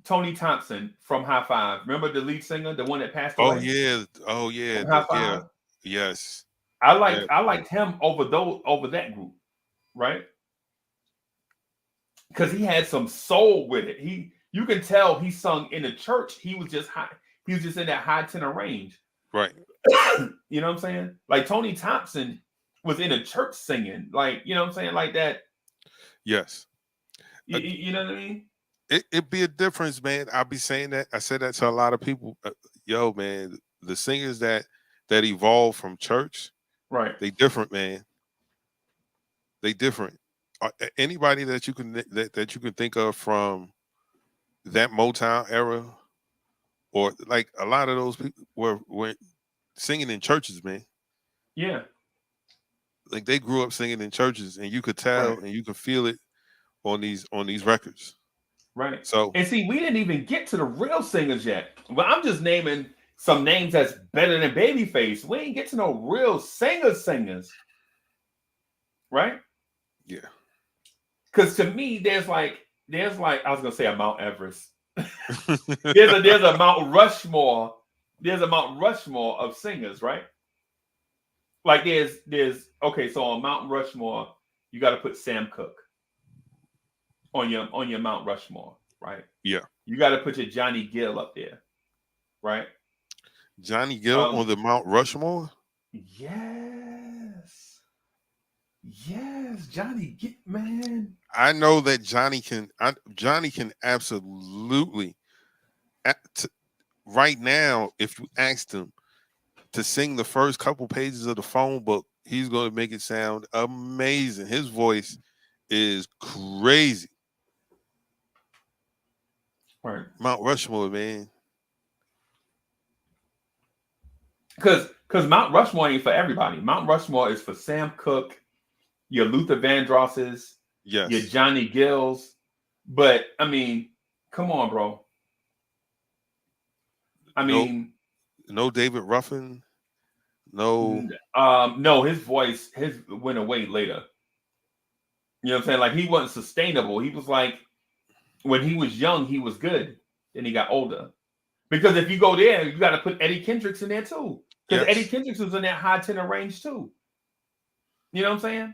Tony Thompson from High Five. Remember the lead singer, the one that passed away? Oh yeah. From High Five? Yes. I liked him over that group, right? Because he had some soul with it. You can tell he sung in the church. He was just high. He was just in that high tenor range. Right. You know what I'm saying? Like Tony Thompson was in a church singing. Like, you know what I'm saying? Like that. Yes. You know what I mean? It'd be a difference, man. I'll be saying that. I said that to a lot of people. Yo, man, the singers that evolved from church, right? They different, man. They different. Anybody that you can think of from that Motown era, or like a lot of those people were singing in churches, man. Yeah. Like they grew up singing in churches, and you could tell and you could feel it on these records. Right. So, and see, we didn't even get to the real singers yet. Well, I'm just naming some names that's better than Babyface. We ain't get to no real singers. Right? Yeah. Because to me, there's like I was gonna say a Mount Everest. there's a Mount Rushmore. There's a Mount Rushmore of singers, right? Like there's okay, so on Mount Rushmore, you got to put Sam Cooke. on your Mount Rushmore, right? Yeah. You got to put your Johnny Gill up there, right? Johnny Gill on the Mount Rushmore? Yes. Yes, Johnny Gill, man. I know that Johnny can absolutely right now, if you asked him to sing the first couple pages of the phone book, he's going to make it sound amazing. His voice is crazy. Right. Mount Rushmore, man. Because Mount Rushmore ain't for everybody. Mount Rushmore is for Sam Cooke, your Luther Vandrosses, yes, your Johnny Gills. But I mean, come on, bro. I mean, no David Ruffin, no. No, his voice went away later. You know what I'm saying? Like, he wasn't sustainable. He was like, when he was young, he was good. Then he got older. Because if you go there, you got to put Eddie Kendricks in there too. Because Eddie Kendricks was in that high tenor range too. You know what I'm saying?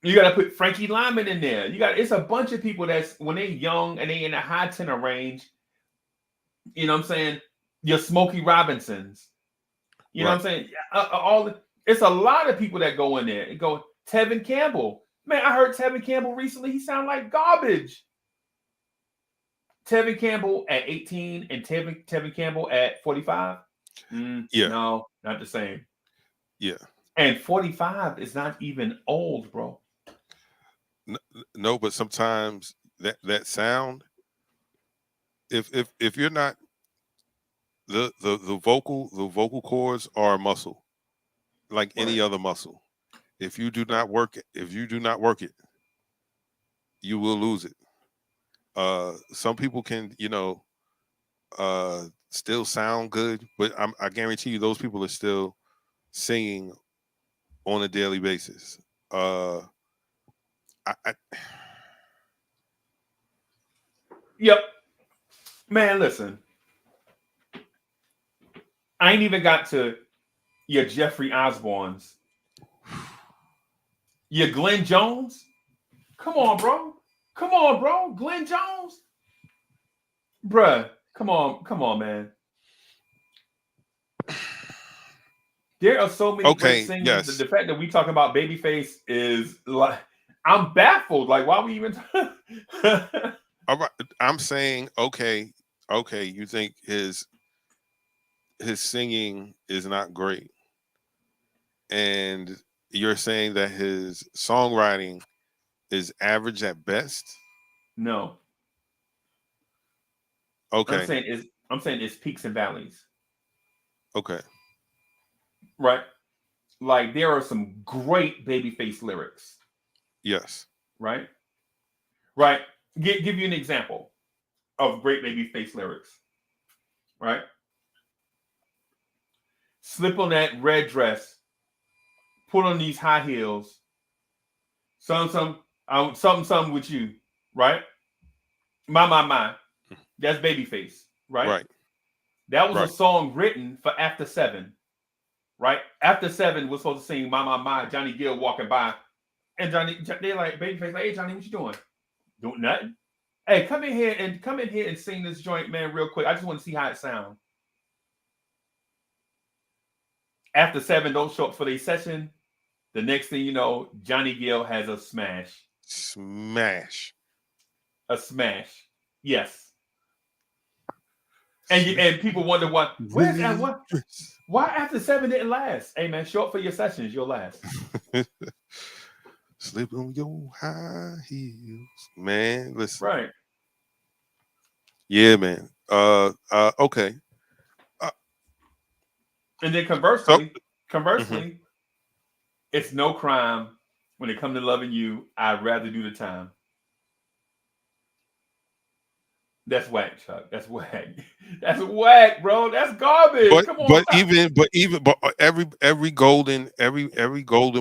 You got to put Frankie Lyman in there. It's a bunch of people that's, when they're young and they in a high tenor range, you know what I'm saying? Your Smokey Robinsons. You know what I'm saying? It's a lot of people that go in there. It go Tevin Campbell. Man, I heard Tevin Campbell recently. He sounded like garbage. Tevin Campbell at 18 and Tevin Campbell at 45. Yeah. No, not the same. Yeah. And 45 is not even old, bro. No, but sometimes that sound, if you're not the vocal cords are a muscle, like any other muscle. If you do not work it, you will lose it. Some people can, still sound good, but I guarantee you those people are still singing on a daily basis. Yep. Man, listen. I ain't even got to your Jeffrey Osborne's. Your Glenn Jones. Come on, bro. Glenn Jones. Bruh, come on, man. There are so many great singers. Yes. The fact that we talk about Babyface is like, I'm baffled. Like, why we even? All right, I'm saying, okay. You think his singing is not great, and you're saying that his songwriting is average at best? No. Okay. I'm saying it's peaks and valleys. Okay. Right. Like, there are some great Babyface lyrics. Yes. Right. Right. Give you an example of great Babyface lyrics. Right. Slip on that red dress. Put on these high heels. Something with you. Right. My. That's Babyface. Right. Right. That was a song written for After 7. Right? After 7 was supposed to sing My, Johnny Gill walking by. And they're like, Babyface, like, hey, Johnny, what you doing? Doing nothing. Hey, come in here and sing this joint, man, real quick. I just want to see how it sounds. After 7 don't show up for their session. The next thing you know, Johnny Gill has a smash. A smash. Yes. And people wonder why. Where's that? What? Why After 7 didn't last? Hey man, show up for your sessions. You'll last. Slip on your high heels, man. Listen. Right. Yeah, man. Okay. And then conversely, it's no crime when it comes to loving you. I'd rather do the time. That's whack, Chuck. That's whack. That's whack, bro. That's garbage. Come on. But every golden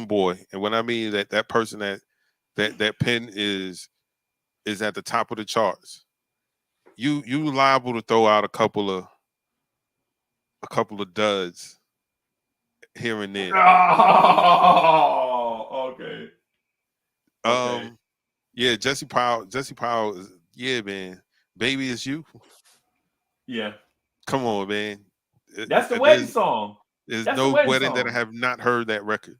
boy, and when I mean that person that pen is at the top of the charts, you liable to throw out a couple of duds here and there. Oh, okay. Yeah, Jesse Powell. Jesse Powell is, yeah, man. Baby is you. Yeah. Come on, man. That's the wedding song. There's That's the no wedding wedding that I song. have not heard that record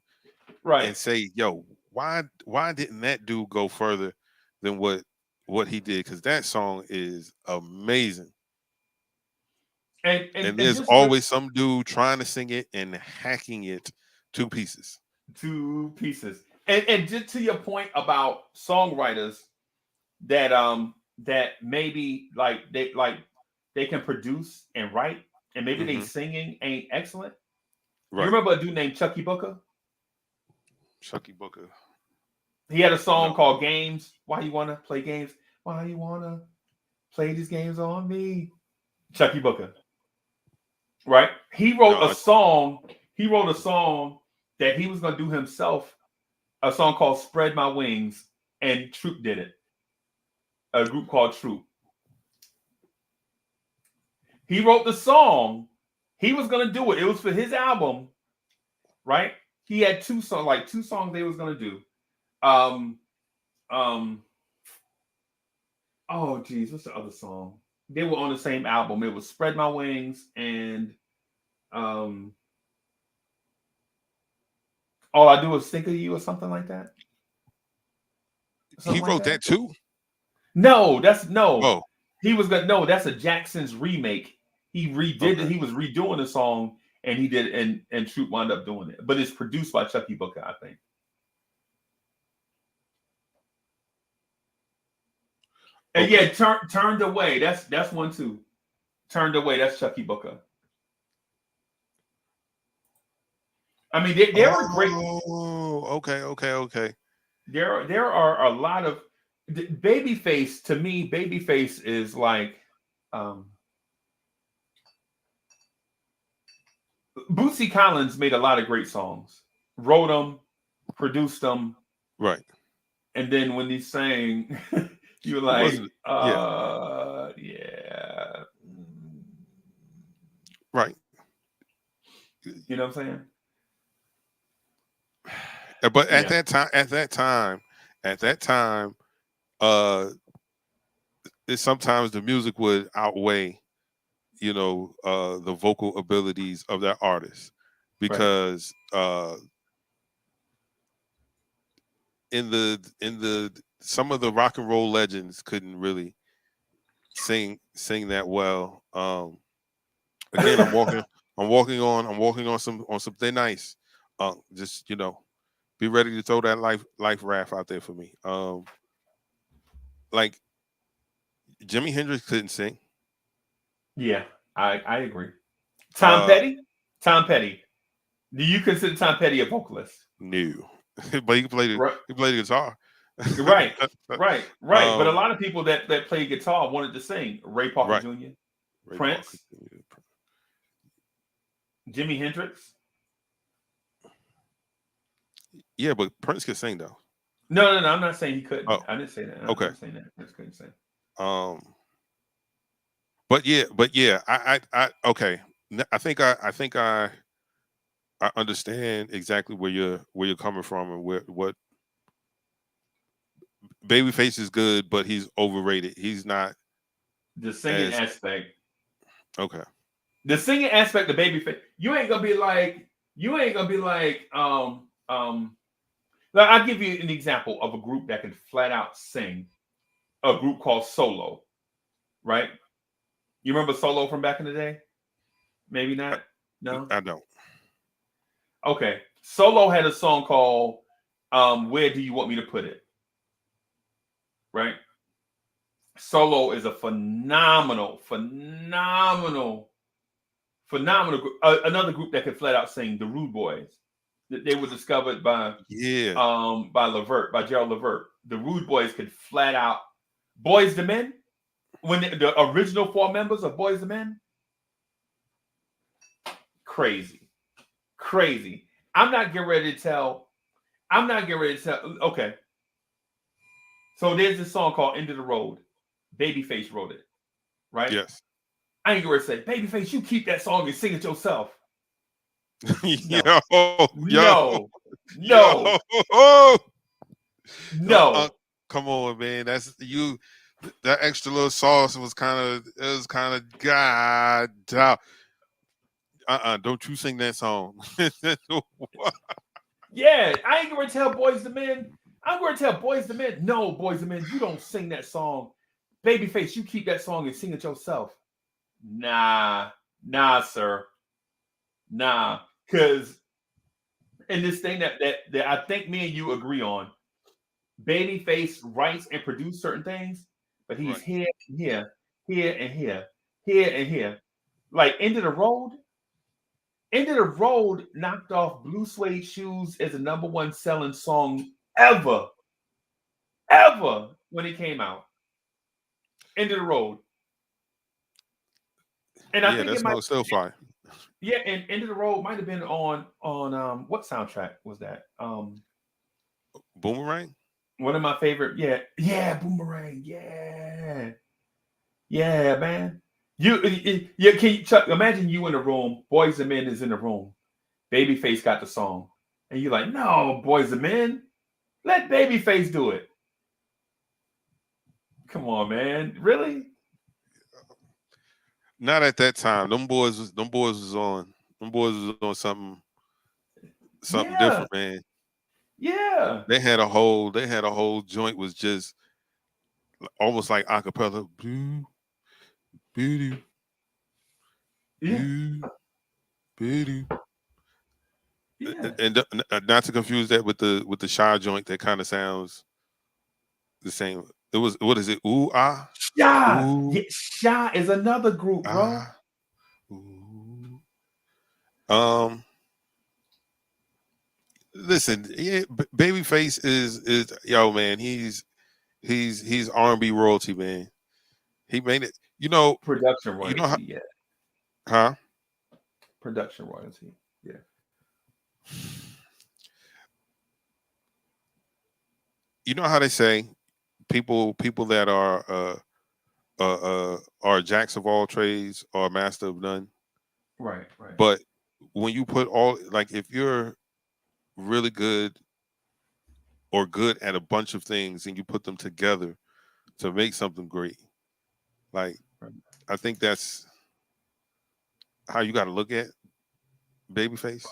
Right. and say, yo, why didn't that dude go further than what he did? Because that song is amazing. And there's just always some dude trying to sing it and hacking it to pieces. Two pieces. And just to your point about songwriters that that maybe they can produce and write, and maybe they singing ain't excellent. Right. You remember a dude named Chucky Booker? Chucky Booker. He had a song called Games. Why you wanna play games? Why you wanna play these games on me? Chucky Booker. Right? He wrote a song. He wrote a song that he was gonna do himself, a song called Spread My Wings, and Troop did it. A group called Troop. He wrote the song. He was gonna do it. It was for his album, right? He had two songs they was gonna do. Oh geez, what's the other song? They were on the same album. It was Spread My Wings and All I Do Is Think of You or something like that. He wrote that too? No, that's no. Oh. He was gonna no, that's a Jackson's remake. He redid it. He was redoing the song and he did and Troop wound up doing it. But it's produced by Chucky Booker, I think. And yeah, Turned Away. That's one too. Turned Away. That's Chucky Booker. I mean, there are great. Oh, okay. There are a lot of Babyface. To me, Babyface is like Bootsy Collins made a lot of great songs, wrote them, produced them, right. And then when he sang, you were like, yeah, right. You know what I'm saying? But at that time, sometimes the music would outweigh, the vocal abilities of that artist, because in the some of the rock and roll legends couldn't really sing that well. Again, I'm walking on some thin ice. Just be ready to throw that life raft out there for me. Like Jimi Hendrix couldn't sing. Yeah, I agree. Tom Petty. Do you consider Tom Petty a vocalist? No, but he can play the guitar. Right. But a lot of people that play guitar wanted to sing. Ray Parker Jr., Prince, Jimi Hendrix. Yeah, but Prince could sing though. No, I'm not saying he couldn't. Oh. I didn't say that. Okay. I'm not saying that Prince couldn't sing. But yeah, I okay. I think I understand exactly where you're coming from and what Babyface is good, but he's overrated. He's not the singing aspect. Okay. The singing aspect of Babyface, you ain't gonna be like I'll give you an example of a group that can flat out sing. A group called Solo, right? You remember Solo from back in the day? Maybe not. No, I don't. Okay, Solo had a song called "Where Do You Want Me to Put It?" Right? Solo is a phenomenal group. Another group that could flat out sing, the Rude Boys. They were discovered by Levert, by Gerald Levert. The Rude Boys could flat out Boys II Men. When the original four members of Boys II Men, crazy. I'm not getting ready to tell. Okay. So there's this song called "End of the Road." Babyface wrote it, right? Yes. I ain't gonna say, Babyface, you keep that song and sing it yourself. No. No. come on, man. That's you. That extra little sauce was kind of god. Don't you sing that song? Yeah, I ain't gonna tell Boys the Men. I'm gonna tell Boys the Men. No, Boys the Men, you don't sing that song. Babyface, you keep that song and sing it yourself. Nah, sir. Nah, because in this thing that I think me and you agree on, Babyface writes and produces certain things, but he's here and here, here and here, here and here. Like End of the Road. End of the Road knocked off Blue Suede Shoes as the #1 selling song ever when it came out. End of the Road. And I think that's it might still fire. Yeah, and End of the Road might have been on what soundtrack was that? Boomerang? One of my favorite, Boomerang. Yeah, man. Chuck, imagine you in the room, Boys and Men is in the room. Babyface got the song. And you're like, no, Boys and Men, let Babyface do it. Come on, man. Really? Not at that time. Them boys was on something different, man. Yeah. They had a whole joint was just almost like acapella. And not to confuse that with the Shy joint that kind of sounds the same. It was, what is it? Ooh ah. Shy. Ooh, Yeah, Shy is another group, bro. Listen, Babyface is yo, man. He's R&B royalty, man. He made it. Production royalty. Production royalty. Yeah. You know how they say people that are jacks of all trades or master of none. Right. But when you put if you're really good or good at a bunch of things and you put them together to make something great, I think that's how you got to look at Babyface.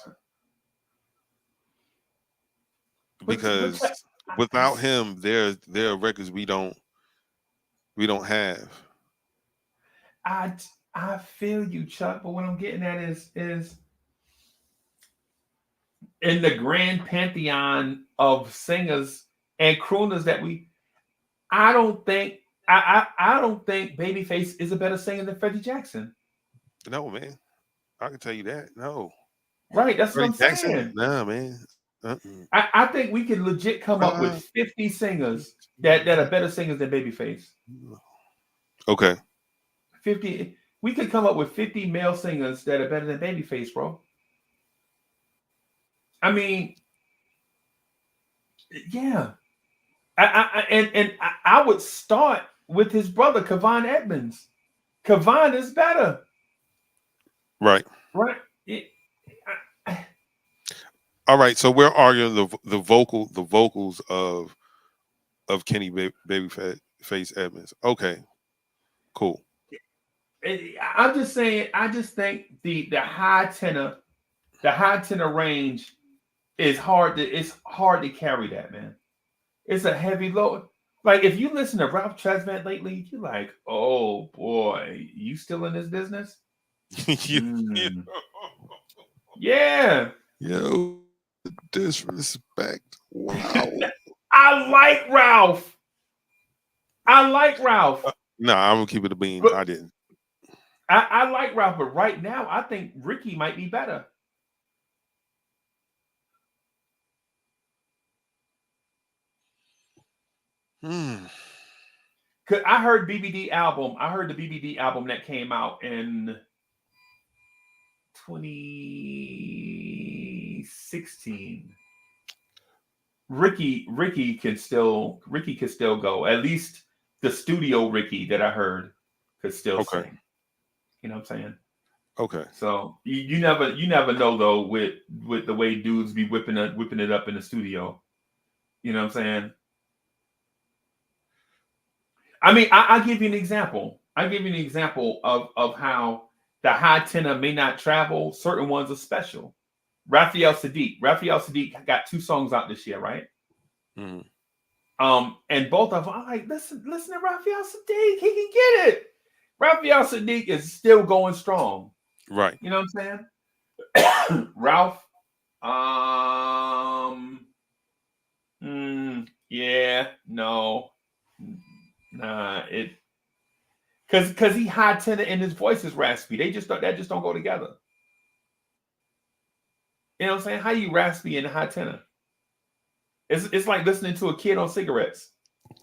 Because without him, there are records we don't have. I feel you, Chuck, but what I'm getting at is in the grand pantheon of singers and crooners that I don't think Babyface is a better singer than Freddie Jackson. No, man. I can tell you that. No. Right, that's Freddie what I'm Jackson? saying. Nah, man. I think we could legit come up with 50 singers that are better singers than Babyface. Okay. 50. We could come up with 50 male singers that are better than Babyface, bro. I mean, yeah. I would start with his brother, Kevon Edmonds. Kevon is better. Right. All right, so we're arguing the vocals of Kenny Babyface Edmonds. Okay, cool. I'm just saying. I just think the high tenor range is hard to carry that, man. It's a heavy load. Like if you listen to Ralph Tresvant lately, you're like, oh boy, you still in this business? Yeah. Yo, disrespect. Wow. I like Ralph. No, I'm gonna keep it a bean. But I didn't. I like Ralph, but right now I think Ricky might be better. Cause I heard BBD album. I heard the BBD album that came out in 2016. Ricky can still go. At least the studio Ricky that I heard could still sing. You know what I'm saying? Okay. So you never know though with the way dudes be whipping it up in the studio. You know what I'm saying? I mean, I'll give you an example. I'll give you an example of how the high tenor may not travel. Certain ones are special. Raphael Sadiq got 2 songs out this year, right? Mhm. And both of them, I'm like, listen to Raphael Sadiq. He can get it. Raphael Sadiq is still going strong. Right. You know what I'm saying? Ralph, yeah, no, nah, because he high tenor and his voice is raspy. That just don't go together. You know what I'm saying? How you raspy and high tenor? It's like listening to a kid on cigarettes.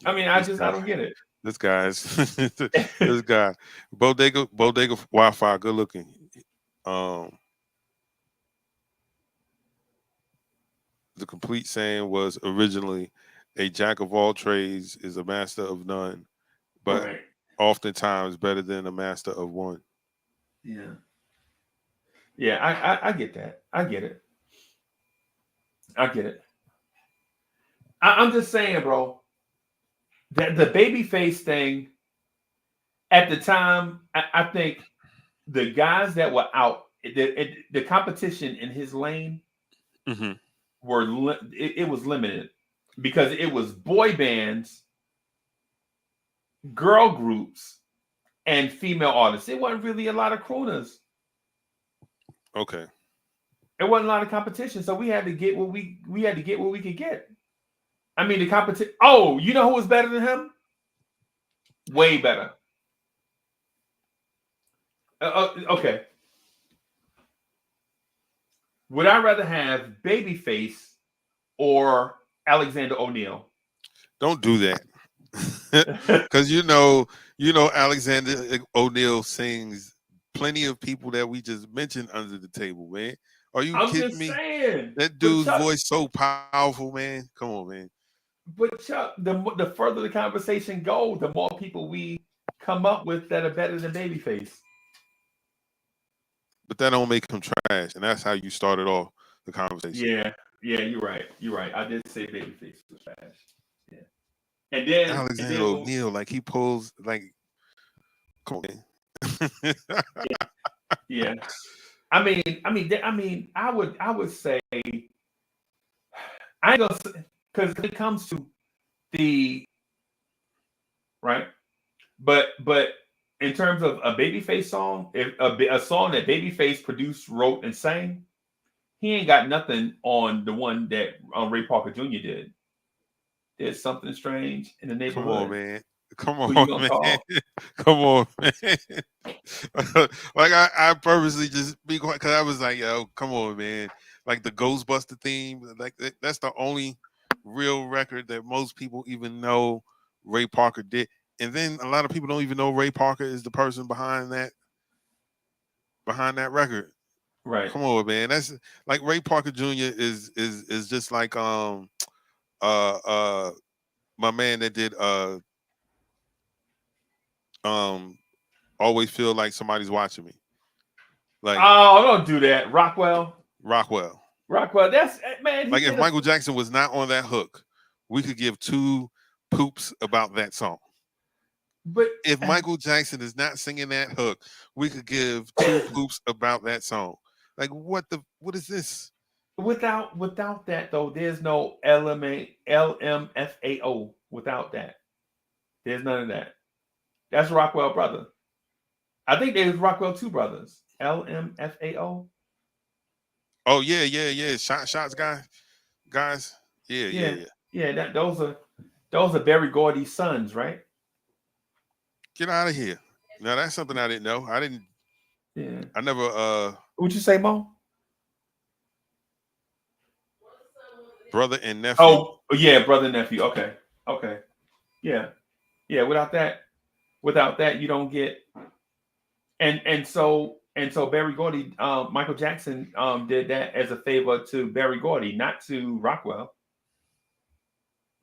I mean, I don't get it. This guy's this guy, Bodega Wi-Fi, good looking. The complete saying was originally, a jack of all trades is a master of none, but Right. oftentimes better than a master of one. Yeah. Yeah, I get that. I get it. I'm just saying, bro, that the babyface thing at the time, I think the guys that were out, the competition in his lane Mm-hmm. it was limited because it was boy bands, girl groups, and female artists. It wasn't really a lot of crooners. Okay. It wasn't a lot of competition, so we had to get what we could get. I mean, the competition. Oh, you know who was better than him? Way better. Okay. Would I rather have Babyface or Alexander O'Neal? Don't do that. Because you know Alexander O'Neal sings plenty of people that we just mentioned under the table, man. Are you kidding me? Saying, that dude's voice so powerful, man. Come on, man. But Chuck, the further the conversation goes, the more people we come up with that are better than Babyface. But that don't make him trash, and that's how you started off the conversation. Yeah, you're right. I did say Babyface was trash. Yeah, and then Alexander O'Neal, like he pulls, like, come on, man. Yeah. I mean, I would say, I ain't gonna say, because when it comes to the right, but in terms of a Babyface song, if a song that Babyface produced, wrote, and sang, he ain't got nothing on the one that Ray Parker Jr. did. There's something strange in the neighborhood. Come on, man. Come on, man. Come on, man. Like I purposely just be quiet because I was like, yo, come on, man. Like the Ghostbuster theme, like that's the only real record that most people even know Ray Parker did. And then a lot of people don't even know Ray Parker is the person behind that record. Right. Come on, man. That's like Ray Parker Jr. is just like my man that did always feel like somebody's watching me. Like, oh, don't do that. Rockwell. That's, man. Like if Michael Jackson was not on that hook, we could give 2 poops about that song. But if Michael Jackson is not singing that hook, we could give 2 poops about that song. Like what is this? Without that though, there's no LMFAO. Without that, there's none of that. That's Rockwell brother. I think there's Rockwell 2 brothers. LMFAO. Oh yeah. Shots guys. Yeah. Those are Berry Gordy's sons, right? Get out of here. Now that's something I didn't know. I never What'd you say, Mo? Brother and nephew. Oh yeah, brother and nephew. Okay. Yeah. Without that you don't get. And so Berry Gordy, Michael Jackson did that as a favor to Berry Gordy, not to Rockwell.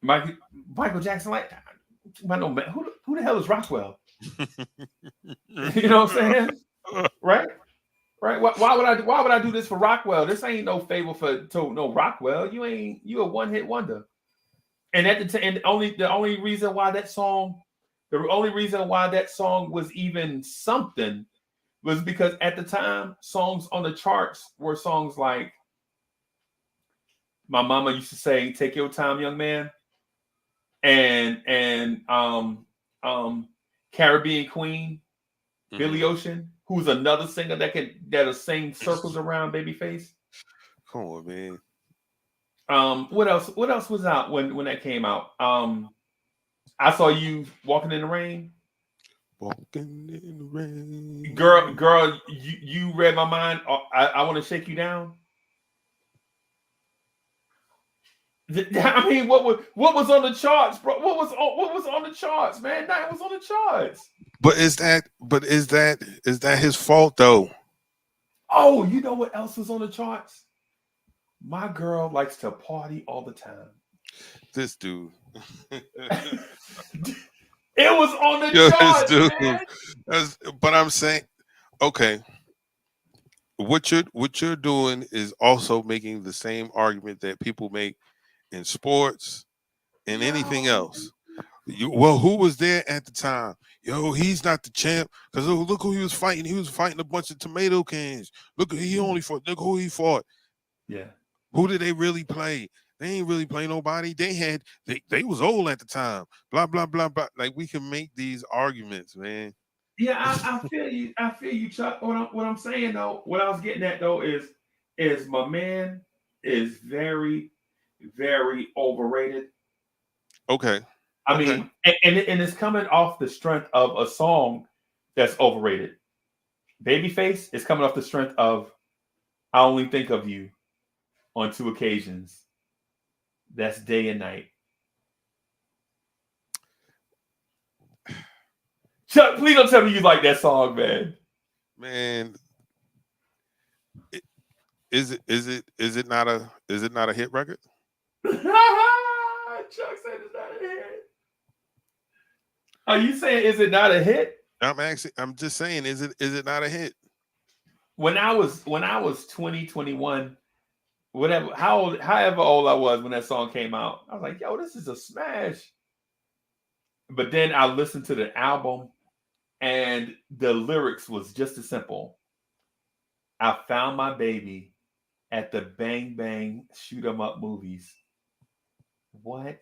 Michael Jackson, like, who the hell is Rockwell? You know what I'm saying? Right? Why would I do this for Rockwell? This ain't no favor to no Rockwell. You a one-hit wonder. And the only reason why that song The only reason why that song was even something was because at the time, songs on the charts were songs like my mama used to say, "Take your time, young man," and Caribbean Queen, Billy Ocean, who's another singer that'll sing circles around Babyface. Come on, man. What else? What else was out when that came out? I Saw You Walking in the Rain. Walking in the rain. Girl, you read my mind. I Want to Shake You Down. I mean, what was on the charts, bro? What was on the charts, man? That was on the charts. But is that his fault though? Oh, you know what else was on the charts? My Girl Likes to Party All the Time. This dude. It was on the charts, dude. But I'm saying, okay, what you're doing is also making the same argument that people make in sports and anything else. Well, who was there at the time? Yo, he's not the champ because look who he was fighting. He was fighting a bunch of tomato cans. Look who he fought. Yeah. Who did they really play? They ain't really play nobody. They was old at the time. Blah blah blah blah. Like we can make these arguments, man. Yeah, I feel you. I feel you, Chuck. What I'm saying though, what I was getting at though is my man is very, very overrated. Okay. I mean, and it's coming off the strength of a song that's overrated. Babyface is coming off the strength of I Only Think of You on 2 occasions. That's Day and Night. Chuck, please don't tell me you like that song, man. Man, is it not a hit record? Chuck said it's not a hit. Are you saying is it not a hit? I'm just saying, is it not a hit? When I was 20, 21, whatever, however old I was when that song came out, I was like, yo, this is a smash. But then I listened to the album and the lyrics was just as simple. I found my baby at the Bang Bang Shoot 'em Up movies. What?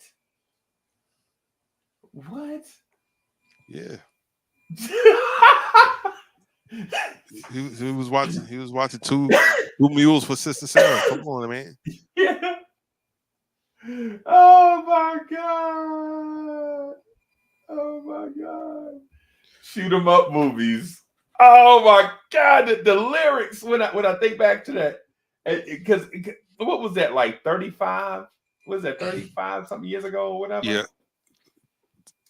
Yeah. he was watching two mules for Sister Sarah. Come on, man. Yeah. Oh my God. Oh my God. Shoot 'em up movies. Oh my God. The lyrics when I think back to that, because what was that, like 35? Was that 35 something years ago or whatever? Yeah.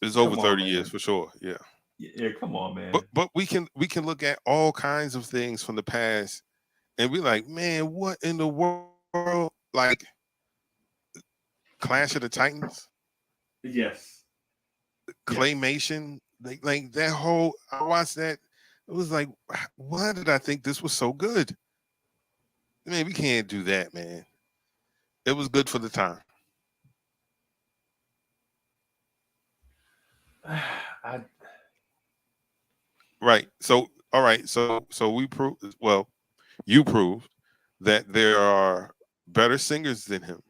It's over 30 years for sure. Yeah. Yeah, come on, man. But we can look at all kinds of things from the past and be like, man, what in the world? Like Clash of the Titans? Yes. Claymation? Like that whole, I watched that. It was like, why did I think this was so good? Man, we can't do that, man. It was good for the time. Right. So, all right. So we proved. Well, you proved that there are better singers than him.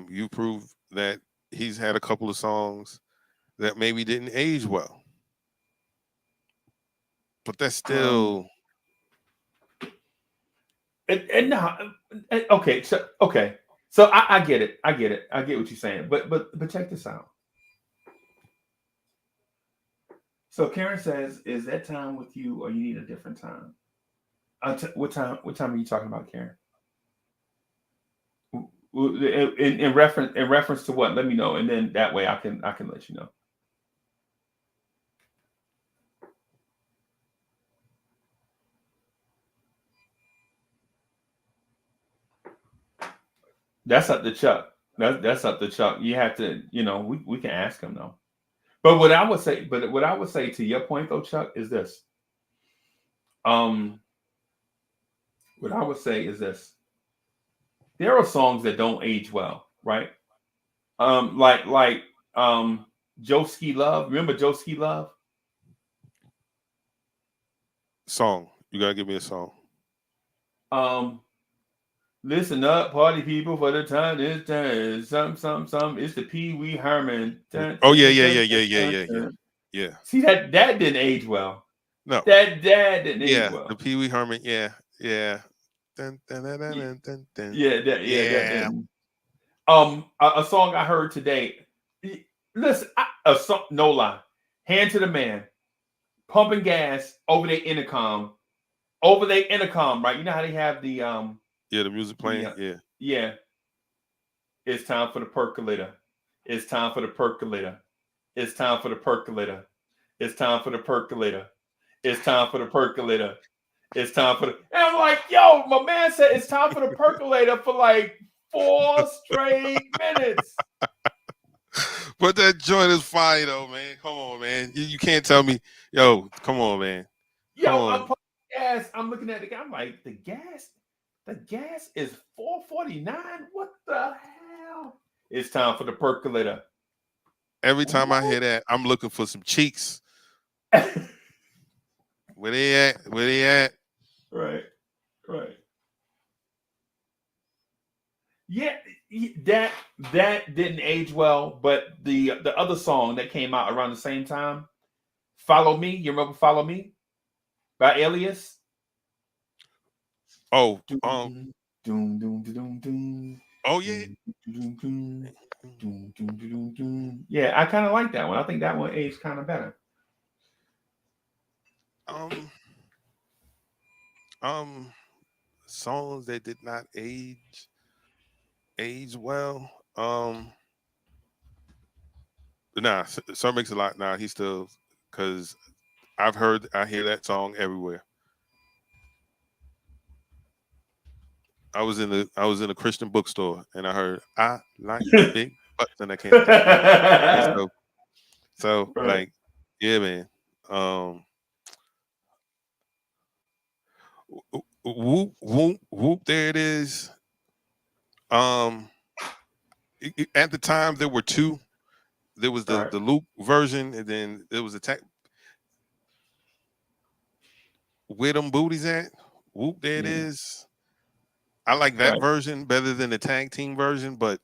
You proved that he's had a couple of songs that maybe didn't age well, but that's still. Okay. So I get it. I get what you're saying. But check this out. So Karen says, "Is that time with you, or you need a different time?" What time are you talking about, Karen? In reference to what? Let me know, and then that way I can let you know. That's up to Chuck. That's up to Chuck. You have to, we can ask him though. But what I would say to your point though, Chuck, is this. What I would say is this. There are songs that don't age well, right? like Joeski Love. Remember Joeski Love? Song. You gotta give me a song. Listen up, party people, for the time is done. Some. It's the Pee Wee Herman. Oh yeah. See that didn't age well. No. That didn't age well. The Pee Wee Herman. Yeah. Dun, dun, dun, dun, dun, dun, dun. That didn't. A song I heard today. Listen, a song, no lie. Hand to the Man, pumping gas over their intercom. Right? You know how they have the the music playing. Yeah. It's time for the percolator. It's time for the percolator. It's time for the percolator. It's time for the percolator. It's time for the percolator. It's time for the. And I'm like, yo, my man said it's time for the percolator for like 4 straight minutes. But that joint is fire though, man. Come on, man. You can't tell me, yo, come on, man. I'm pumping gas. I'm looking at the guy. I'm like, the gas is $4.49. What the hell? It's time for the percolator. Every time I hear that, I'm looking for some cheeks. Where they at? Right. Yeah, that didn't age well, but the other song that came out around the same time, "Follow Me." You remember "Follow Me" by Alias? Oh, Doom, doom, doom, doom. Oh yeah. Yeah, I kind of like that one. I think that one aged kind of better. Songs that did not age well. Nah, Sir Mix a Lot. Nah, he still, because I hear that song everywhere. I was in a Christian bookstore and I heard "I like big butts" and I can't. So Right. like, yeah, man. Whoop whoop whoop. There it is. At the time there were two. There was the Luke version, and then there was Where Them Booties At? Whoop, there it is. I like that version better than the tag team version, but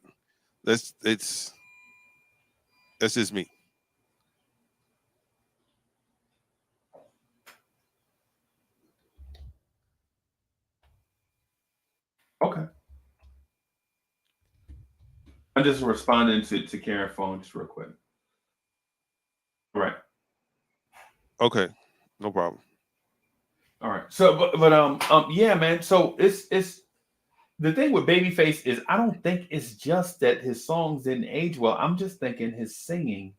that's just me. Okay. I'm just responding to Karen phone just real quick. Right. Okay, no problem. All right. So, but yeah, man. So it's the thing with Babyface is I don't think it's just that his songs didn't age well. I'm just thinking his singing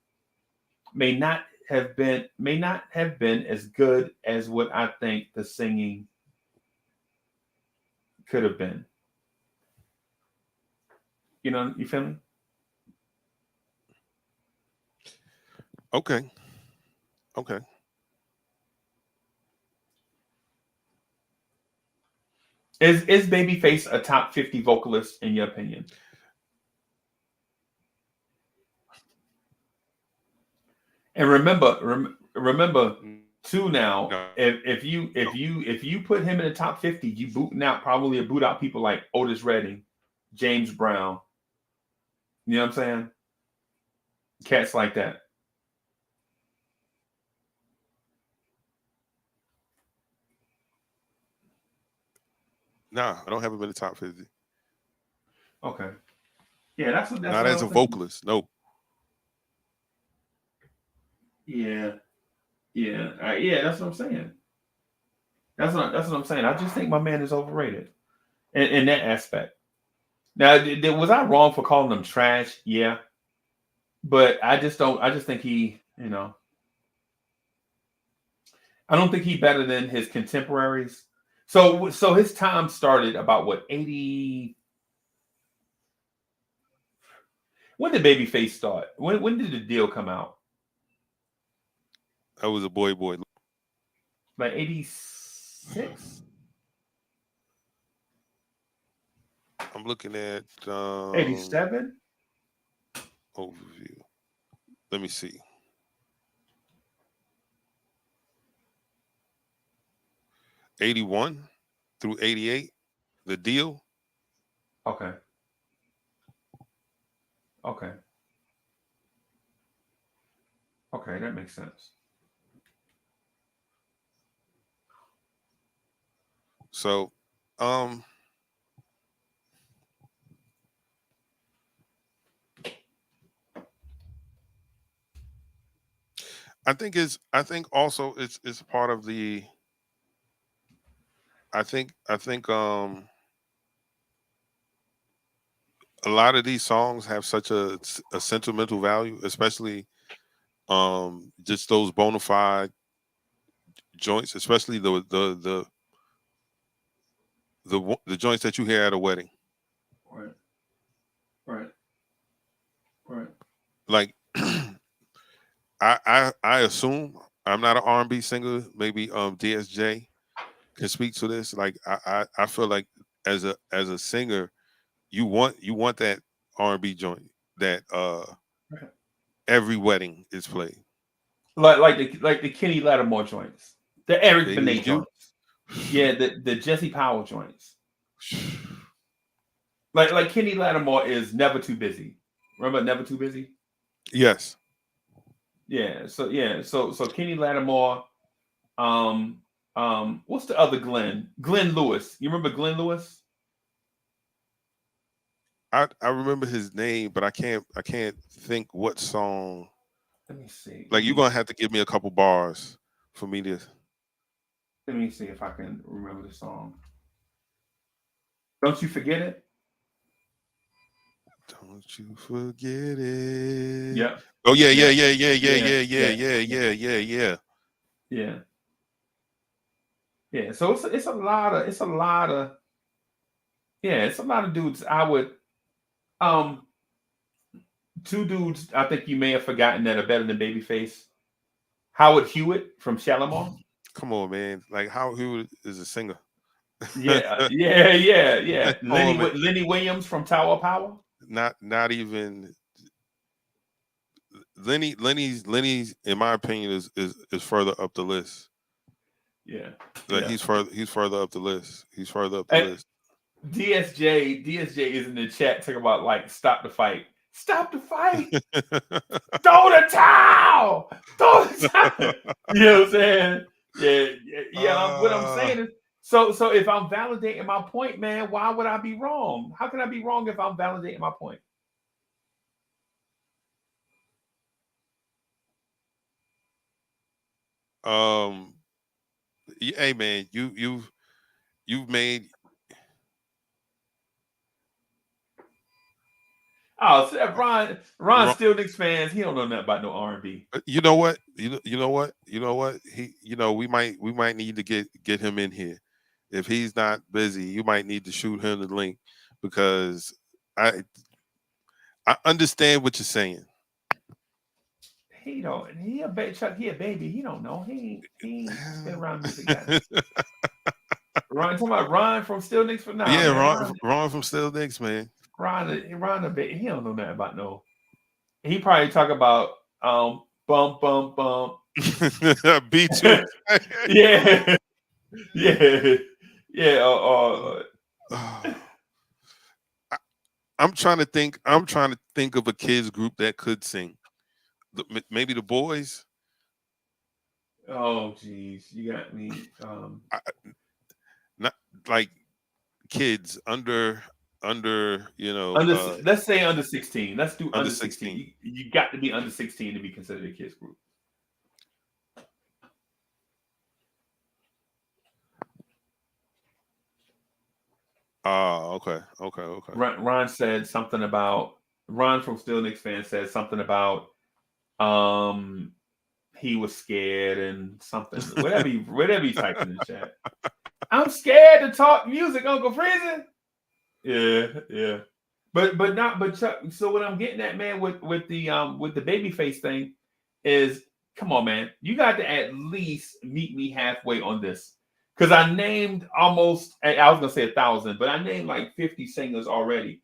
may not have been as good as what I think the singing could have been. You know, you feel me? Okay. Is Babyface a top 50 vocalist in your opinion? And remember too now, if you put him in the top 50, you boot out people like Otis Redding, James Brown. You know what I'm saying? Cats like that. Nah, I don't have him in the top 50. Okay. Yeah, that's not as a vocalist. No. Yeah. That's what I'm saying. That's what I'm saying. I just think my man is overrated in that aspect. Now, was I wrong for calling him trash? Yeah, but I just think he, I don't think he's better than his contemporaries. So his time started about what, 80? When did Babyface start? When did the deal come out? I was a boy. Like 86? I'm looking at 87? overview. Let me see. '81 through '88, The Deal. Okay. Okay. Okay, that makes sense. So, I think also it's part of the. I think a lot of these songs have such a sentimental value, especially just those bona fide joints, especially the joints that you hear at a wedding. Right. Right. Right. Like I assume, I'm not an R&B singer. Maybe DSJ can speak to this. Like I feel like as a singer, you want that R&B joint that Right. every wedding is played. Like the Kenny Lattimore joints, the Eric Baby Benet You. joints, yeah, the Jesse Powell joints. Like Kenny Lattimore is Never Too Busy. Remember Never Too Busy? Yes. Yeah. So Kenny Lattimore. What's the other Glenn? Glenn Lewis. You remember Glenn Lewis? I remember his name, but I can't think what song. Let me see. Like, you're gonna have to give me a couple bars for me to. Let me see if I can remember the song. Don't You Forget It? Don't you forget it. Yeah. Oh yeah. Yeah. Yeah. So it's a lot of dudes. I would two dudes I think you may have forgotten that are better than Babyface. Howard Hewitt from Shalimar. Come on, man. Like, Howard Hewitt is a singer. Yeah. Lenny Williams from Tower of Power. Not even Lenny's in my opinion is further up the list. Yeah. Like, yeah. he's further up the list. list. DSJ is in the chat talking about like stop the fight. Stop the fight. Throw the towel. Throw the towel. You know what I'm saying? Yeah. What I'm saying is, so if I'm validating my point, man, why would I be wrong? How can I be wrong if I'm validating my point? Hey man, you've made. Oh, so Ron still Knicks fans. He don't know nothing about no R&B. You know what? You know what? We might need to get him in here. If he's not busy, you might need to shoot him the link, because I understand what you're saying. He don't. He a baby. He don't know. He ain't been around music guys. Ron, talking about Ron from Still Knicks for now. Yeah, man. Ron from Still Knicks, man. Ron a baby. He don't know nothing about no. He probably talk about bump. B2. Yeah. I'm trying to think of a kids group that could sing. Maybe the Boys. Oh geez, you got me. Not like kids under let's say under 16. Let's do under 16. 16. You got to be under 16 to be considered a kids group. Okay. Ron said something about Ron from Still Knicks fan said something about he was scared and something. Whatever he typed in the chat. I'm scared to talk music, Uncle Freezy. Yeah. But Chuck, so what I'm getting at, man, with the Babyface thing is, come on, man, you got to at least meet me halfway on this. Because I named I was gonna say 1,000, but I named like 50 singers already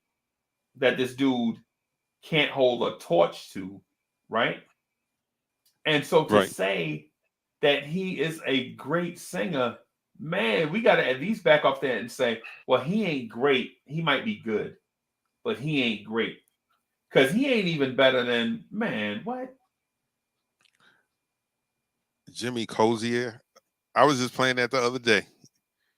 that this dude can't hold a torch to, right? And so to Right. say that he is a great singer, man, we got to at least back off there and say, well, he ain't great. He might be good, but he ain't great. Because he ain't even better than, man, what? Jimmy Cozier. I was just playing that the other day.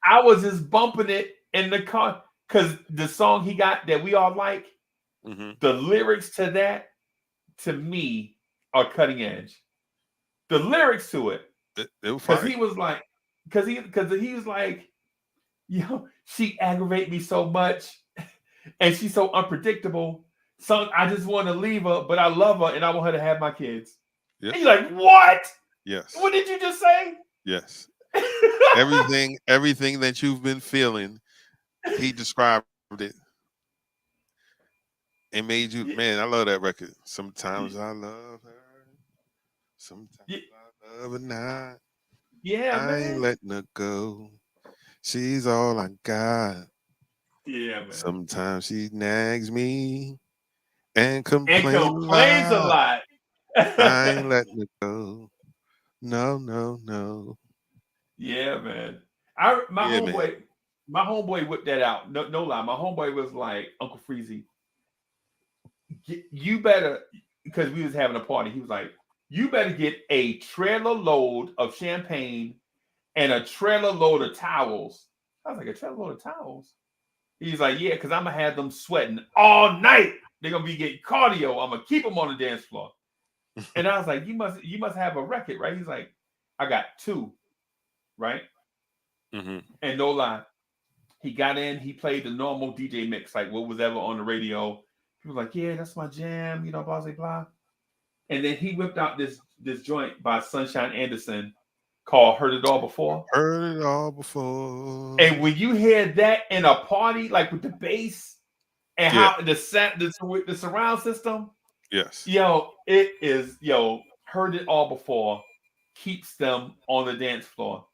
I was just bumping it in the car because the song he got that we all like, the lyrics to that, to me, are cutting edge. The lyrics to it, because he was like, because he was like, yo, she aggravates me so much, and she's so unpredictable. So I just want to leave her, but I love her, and I want her to have my kids. Yep. And you're like, what? Yes. What did you just say? Yes. everything that you've been feeling, he described it and made you, man, I love that record. Sometimes I love her. Sometimes I love her not. Yeah, I ain't letting her go. She's all I got. Yeah, man. Sometimes she nags me and complains a lot. I ain't letting her go. No, no, no. Yeah, man. My homeboy whipped that out. No lie. My homeboy was like, Uncle Freezy, you better, because we was having a party. He was like, you better get a trailer load of champagne and a trailer load of towels. I was like, a trailer load of towels? He's like, yeah, because I'm going to have them sweating all night. They're going to be getting cardio. I'm going to keep them on the dance floor. And I was like, you must have a record, right? He's like, I got 2, right? And no lie, he got in, he played the normal DJ mix, like what was ever on the radio. He was like, yeah, that's my jam, blah, blah, blah. And then he whipped out this joint by Sunshine Anderson called Heard It All Before. Heard it all before. And when you hear that in a party, like with the bass and how the surround system, yes, it is, Heard It All Before keeps them on the dance floor.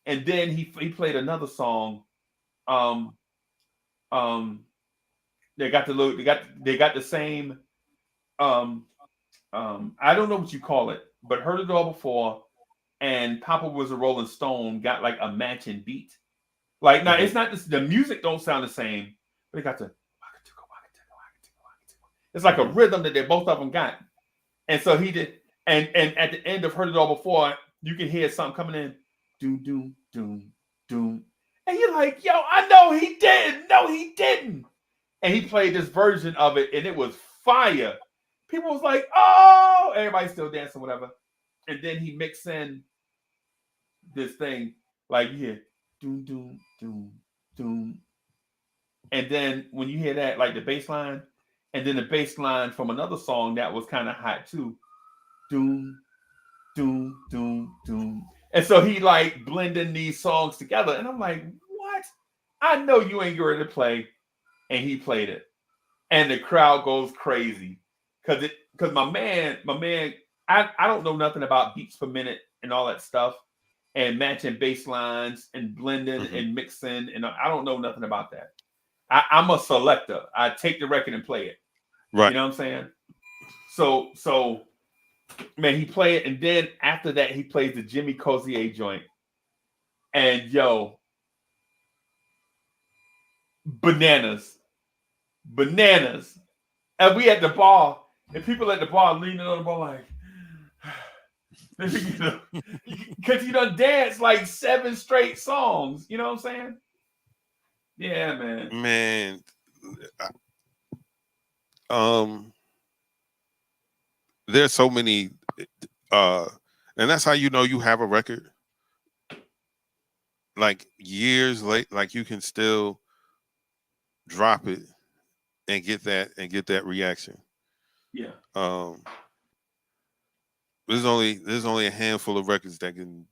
And then he played another song. They got the same. I don't know what you call it, but Heard It All Before and Papa Was a Rolling Stone got like a matching beat. Like now, it's not the music don't sound the same, but they got the. It's like a rhythm that they both of them got, and so he did. And at the end of Heard It All Before, you can hear something coming in. Doom, doom, doom, doom. And you're like, yo, I know he didn't. No, he didn't. And he played this version of it, and it was fire. People was like, oh, everybody's still dancing, whatever. And then he mixed in this thing, like, you hear, doom, doom, doom, doom. And then when you hear that, like the bass line, and then the bass line from another song that was kind of hot too. Doom, doom, doom, doom. And so he like blending these songs together. And I'm like, what? I know you ain't ready to play. And he played it. And the crowd goes crazy. Because my man, I don't know nothing about beats per minute and all that stuff. And matching bass lines and blending and mixing. And I don't know nothing about that. I'm a selector. I take the record and play it. Right. You know what I'm saying? So man, he played it, and then after that, he plays the Jimmy Cozier joint. And bananas. And we at the bar, and people at the bar leaning on the bar like, because you done danced like 7 straight songs. You know what I'm saying? Yeah, man. Man. There's so many, and that's how you know you have a record. Like years late, like you can still drop it and get that reaction. Yeah. There's only a handful of records that can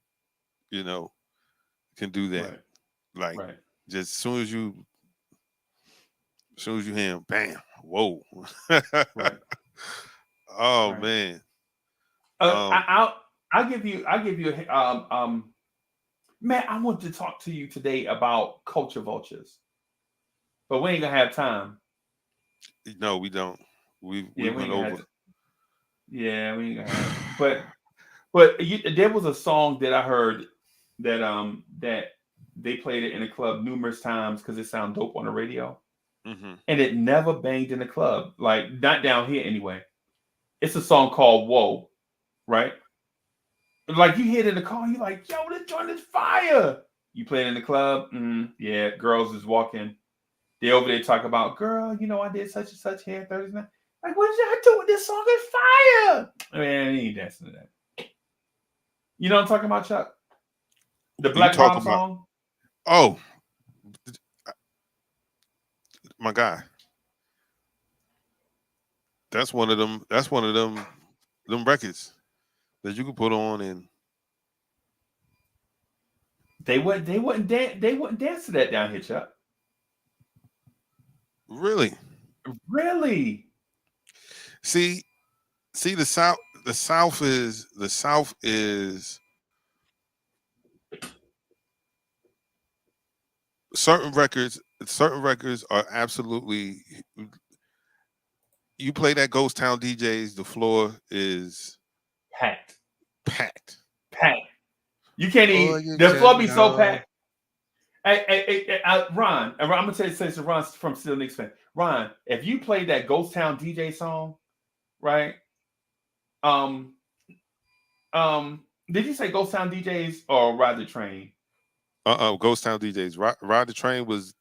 do that. Right. Like just as soon as you hear him, bam, whoa. Right. Oh right. Man. I'll give you man, I want to talk to you today about culture vultures. But we ain't gonna have time. No, we don't. We Yeah, went ain't gonna have over. to. Yeah, we ain't gonna have to. But there was a song that I heard that they played it in the club numerous times because it sounded dope on the radio, Mm-hmm. and it never banged in the club, like not down here anyway. It's a song called "Whoa," right? Like you hear it in the car, you're like, "Yo, this joint is fire." You play it in the club, yeah. Girls is walking. They over there talk about, "Girl, you know I did such and such here Thursday night." Like, what did y'all do with this song? Is fire. I mean, I ain't dancing to that. You know what I'm talking about, Chuck? The You Black talking Bomb about? song? Oh, my guy. That's one of them. That's one of them records that you can put on and They wouldn't dance to that down here, Chuck. really Really? see the South. The South is certain records. Certain records are absolutely. You play that Ghost Town DJs, the floor is Packed. packed. You can't Oh, even. you The floor can be so go. packed. Hey, Ron, I'm gonna say to Ron from Still Knicks fan. Ron, if you play that Ghost Town DJ song, right? Did you say Ghost Town DJs or Ride the Train? Ghost Town DJs. Ride the Train was.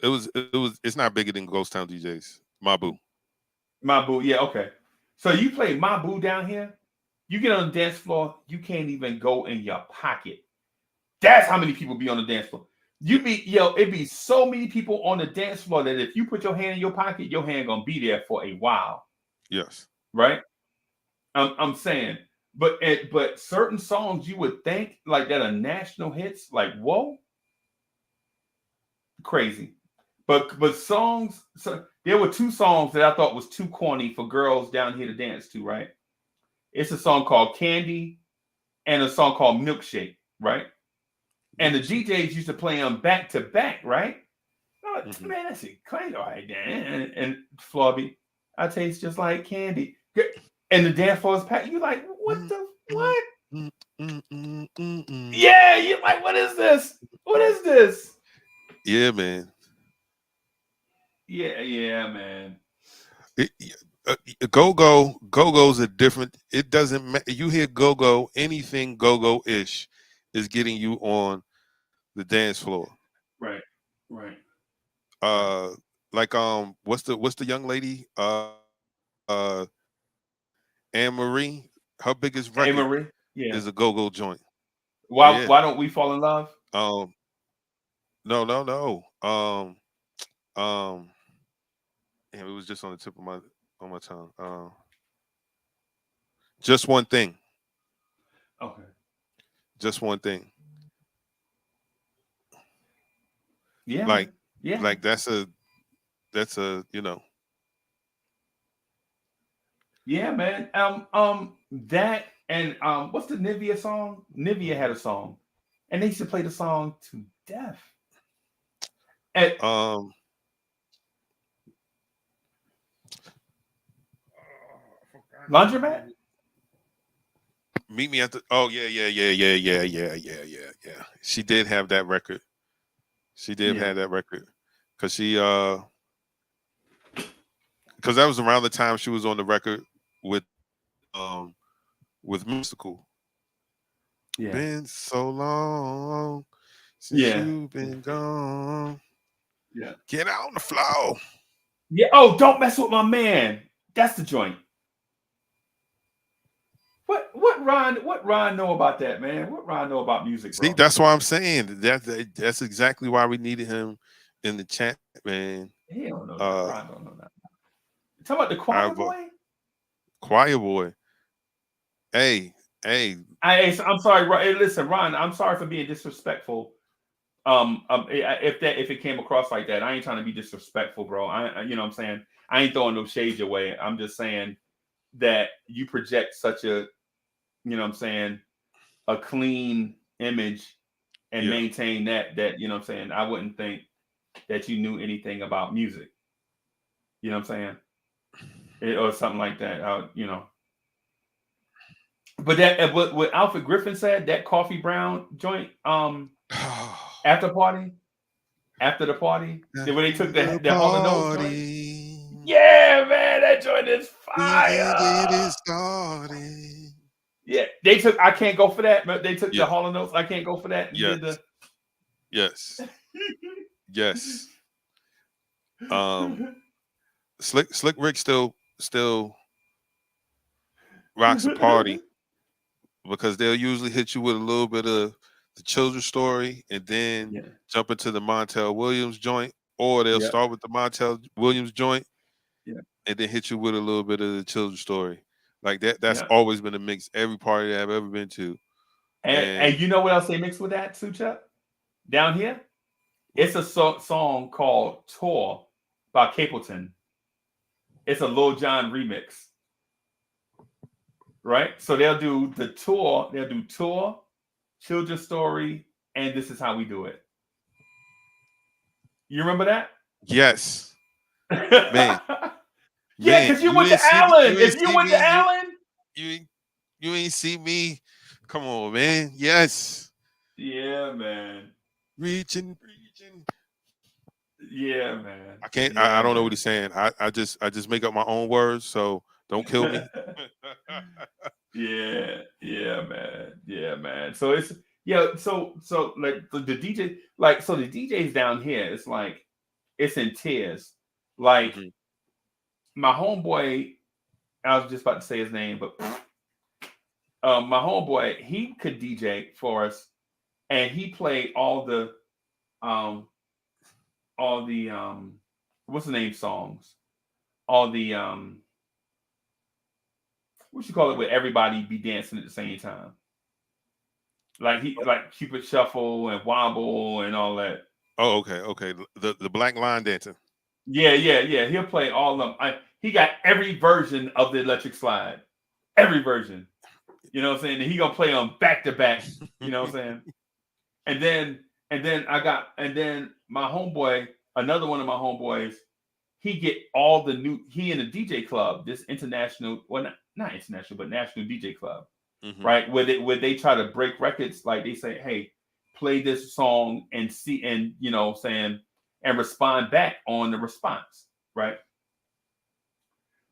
It's not bigger than Ghost Town DJs. Mabu. Yeah, okay. So you play Mabu down here, you get on the dance floor, you can't even go in your pocket. That's how many people be on the dance floor. It'd be so many people on the dance floor that if you put your hand in your pocket, your hand gonna be there for a while. Yes. Right? I'm saying, but certain songs you would think like that are national hits, like whoa, crazy. But songs, so there were two songs that I thought was too corny for girls down here to dance to, right? It's a song called Candy and a song called Milkshake, right? And the DJs used to play them back to back, right? Oh, man, that's it. Crazy. All right, Dan. And Flobby, I taste just like candy. And the dance floor is packed. You're like, what the what? Yeah, you're like, what is this? What is this? Yeah, man. Yeah, man. Go-go's a different. It doesn't matter. You hear go-go, anything go-go-ish is getting you on the dance floor. Right. Like what's the young lady? Anne Marie. Her biggest record Anne Marie, yeah, is a go-go joint. Why don't we fall in love? No. Damn, it was just on the tip of my tongue. Just One Thing. Okay. Just One Thing. Yeah. Like that's a Yeah, man. That and what's the Nivea song? Nivea had a song, and they used to play the song to death. And Laundromat. Meet Me at the. Oh yeah. She did have that record. She did have that record because because that was around the time she was on the record with Mystical. Yeah. Been so long since you've been gone. Yeah. Get out on the floor. Yeah. Oh, don't mess with my man. That's the joint. What Ron know about that, man? What Ron know about music, bro? See, that's why I'm saying that's exactly why we needed him in the chat, man. He don't know that. Ron don't know that. You talking about the Choir Boy? Choir Boy. Hey. I'm sorry. Hey, listen, Ron. I'm sorry for being disrespectful. If it came across like that, I ain't trying to be disrespectful, bro. You know what I'm saying? I ain't throwing no shade your way. I'm just saying that you project such a, you know what I'm saying, a clean image and maintain that, you know what I'm saying, I wouldn't think that you knew anything about music. You know what I'm saying? Or something like that. You know. But that what Alfred Griffin said, that Coffee Brown joint, after the party, when they took the Hall and Oates joint. Yeah, man, that joint is fire. Yeah, they took I Can't Go For That, but they took the Hall and Oates, I Can't Go For That, and did the yes. Slick Rick still rocks a party because they'll usually hit you with a little bit of the Children's Story and then jump into the Montel Williams joint, or they'll start with the Montel Williams joint and then hit you with a little bit of the Children's Story. Like that's always been a mix every party that I've ever been to. And you know what else they mix with that, Sucha? Down here? It's a song called Tour by Capleton. It's a Lil Jon remix. Right? So they'll do the tour, Children's Story, and This Is How We Do It. You remember that? Yes. Man. Yeah, because you went to Allen. If you went to Allen, you ain't see me. Come on, man. Yes. Yeah, man. Reaching. Yeah, man. I can't. I don't know what he's saying. I just make up my own words. So don't kill me. Yeah, man. So it's So like the DJ, so the DJs down here, it's like it's in tears. Like my homeboy, I was just about to say his name, but my homeboy, he could DJ for us, and he played all the what's the name songs, all the what you call it, where everybody be dancing at the same time. Like Cupid Shuffle and Wobble and all that. Oh, okay. The Black Line Dancing. Yeah. He'll play all of them. He got every version of the Electric Slide. Every version. You know what I'm saying? And he gonna play them back to back. You know what I'm saying? And then my homeboy, another one of my homeboys, he get all the new. He in a DJ club, this international, well, not international, but national DJ club, right? Where they try to break records. Like they say, hey, play this song and see, and you know, saying, and respond back on the response, right?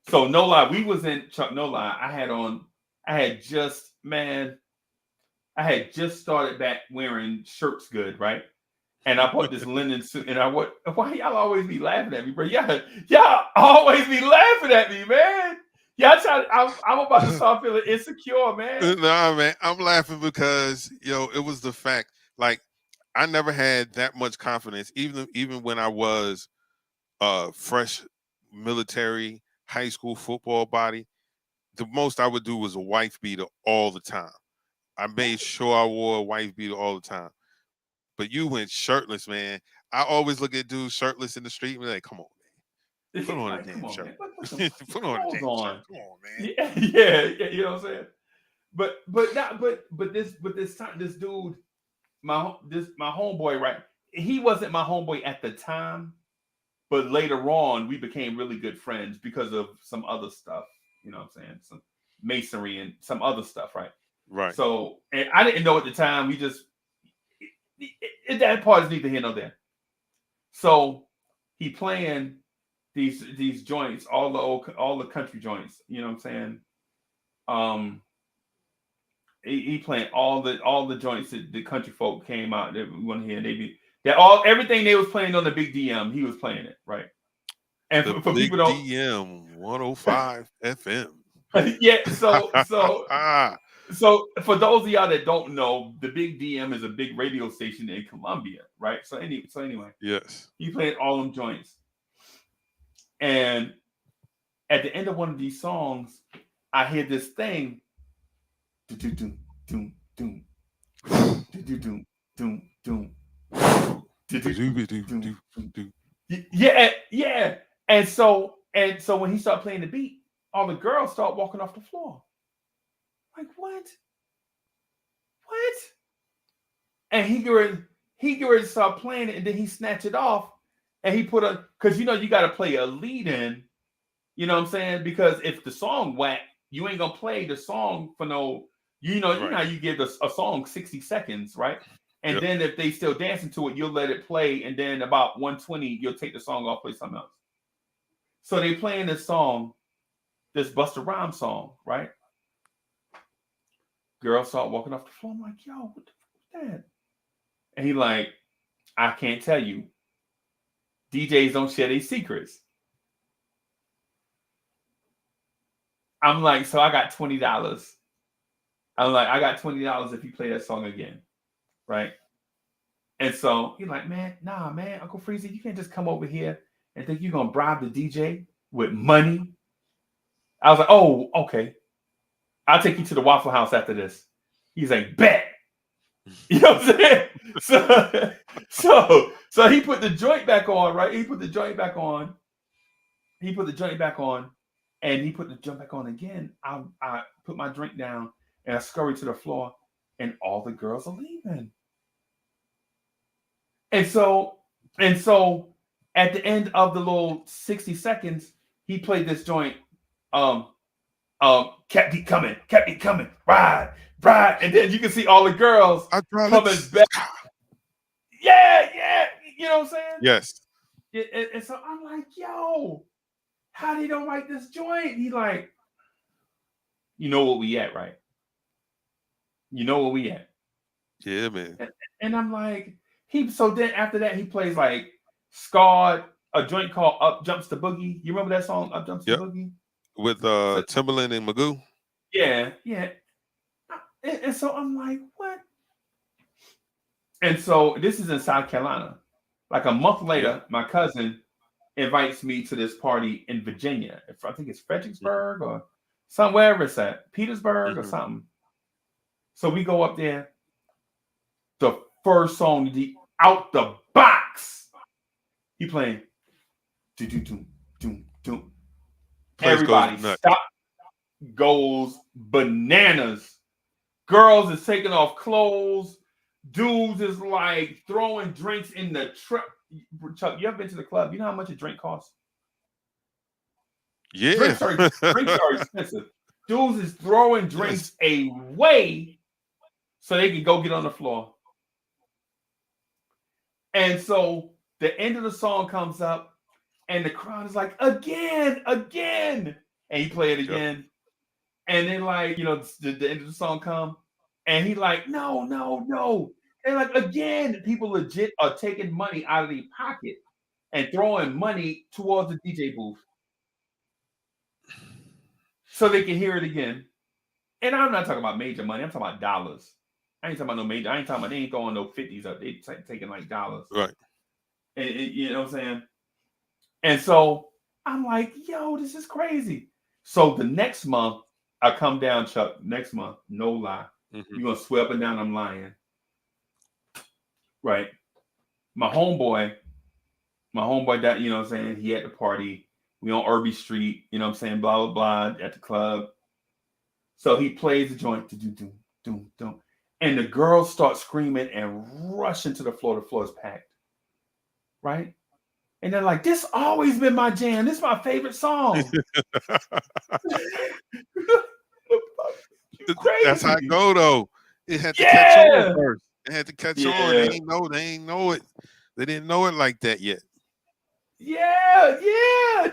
So no lie, we was in Chuck. No lie, I had just started back wearing shirts good, right? And I bought this linen suit, and why y'all always be laughing at me, bro? Y'all always be laughing at me, man. I'm about to start feeling insecure, man. Nah, man, I'm laughing because it was the fact, like, I never had that much confidence, even when I was fresh military high school football body. The most I would do was a wife beater all the time. I made sure I wore a wife beater all the time. But you went shirtless, man. I always look at dudes shirtless in the street and be like, come on, man. Put on a damn shirt. Put on a damn shirt. Come on, man. Yeah, you know what I'm saying? But this time, this dude, my homeboy, right? He wasn't my homeboy at the time, but later on we became really good friends because of some other stuff. You know what I'm saying? Some masonry and some other stuff, right? Right. So, and I didn't know at the time. We just that part is neither here nor there. So he playing these joints, all the country joints. You know what I'm saying? He playing all the joints that the country folk came out that we want to hear. Everything they was playing on the Big DM, he was playing it, right? And for Big people don't DM 105 FM. Yeah, so for those of y'all that don't know, the Big DM is a big radio station in Colombia, right? So anyway, yes, he played all them joints, and at the end of one of these songs, I hear this thing, doom doom doom doom doom doom. Yeah. And so when he started playing the beat, all the girls start walking off the floor. Like, what? And he get ready to start playing it, and then he snatch it off, And he put because you got to play a lead in, you know what I'm saying? Because if the song whack, you ain't gonna play the song for no, you know how you give a song 60 seconds, right? And then if they still dancing to it, you'll let it play, and then about 120, you'll take the song off, play something else. So they playing this song, this Busta Rhymes song, right? Girl start walking off the floor. I'm like, yo, what the fuck is that? And he like, I can't tell you. DJs don't share their secrets. I'm like, so I got $20. I'm like, I got $20 if you play that song again. Right? And so he's like, man, nah, man, Uncle Freezy, you can't just come over here and think you're gonna bribe the DJ with money. I was like, oh, okay. I'll take you to the Waffle House after this. He's like, bet. You know what I'm saying? So he put the joint back on, right? He put the joint back on, and he put the joint back on again. I put my drink down and I scurried to the floor, and all the girls are leaving. And so at the end of the little 60 seconds, he played this joint. Kept me coming, ride. And then you can see all the girls coming back. Yeah. You know what I'm saying? Yes. And so I'm like, yo, how they don't like this joint? He like, you know what we at, right? You know where we at. Yeah, man. And I'm like, so then after that, he plays like Scarred, a joint called Up Jumps the Boogie. You remember that song, Up Jumps the Boogie? With Timbaland and Magoo? Yeah. And so I'm like, what? And so this is in South Carolina. Like a month later, my cousin invites me to this party in Virginia. I think it's Fredericksburg or somewhere it's at, Petersburg or something. So we go up there. The first song, out the box, he playing. Everybody stop, goes bananas. Girls is taking off clothes. Dudes is like throwing drinks in the truck. Chuck, you ever been to the club? You know how much a drink costs? Yeah. Drinks are expensive. Dudes is throwing drinks away so they can go get on the floor. And so the end of the song comes up and the crowd is like, again. And he play it again. And then like, the end of the song come and he like, no. And like, again, people legit are taking money out of their pocket and throwing money towards the DJ booth so they can hear it again. And I'm not talking about major money. I'm talking about dollars. I ain't talking about no major. I ain't talking about, they ain't throwing no 50s up. They taking like dollars. Right. And you know what I'm saying? And so I'm like, yo, this is crazy. So the next month, I come down, Chuck, next month, no lie. You're going to swear up and down I'm lying. Right. My homeboy, that, you know what I'm saying, he at the party. We on Irby Street, you know what I'm saying, blah, blah, blah, at the club. So he plays the joint, doom. And the girls start screaming and rushing to the floor. The floor is packed. Right? And they're like, this always been my jam. This is my favorite song. That's how it go, though. It had to catch on first. It had to catch on. They ain't know it. They didn't know it like that yet. Yeah,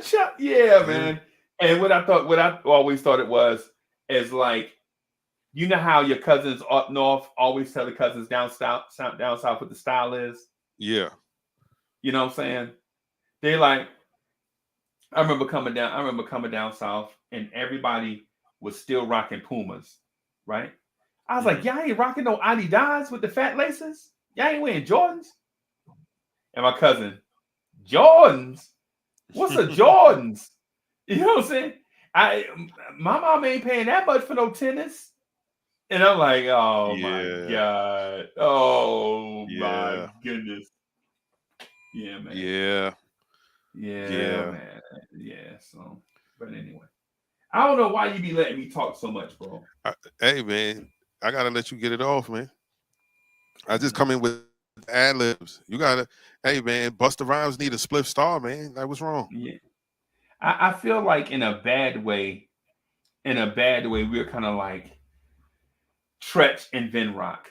Chuck. Yeah, man. And what I always thought it was is like, you know how your cousins up north always tell the cousins down south what the style is? Yeah. You know what I'm saying? They like, I remember coming down south and everybody was still rocking Pumas, right? I was like, y'all ain't rocking no Adidas with the fat laces? Y'all ain't wearing Jordans? And my cousin, Jordans? What's a Jordans? You know what I'm saying? My mom ain't paying that much for no tennis. And I'm like, oh my God. Oh my goodness. Yeah, man. Yeah, man. Yeah. So, but anyway, I don't know why you be letting me talk so much, bro. Hey, man, I gotta let you get it off, man. I just come in with ad libs. You gotta, hey man, Busta Rhymes need a split star, man. That was wrong. Yeah. I feel like in a bad way, we're kind of like Tretch and Vin Rock.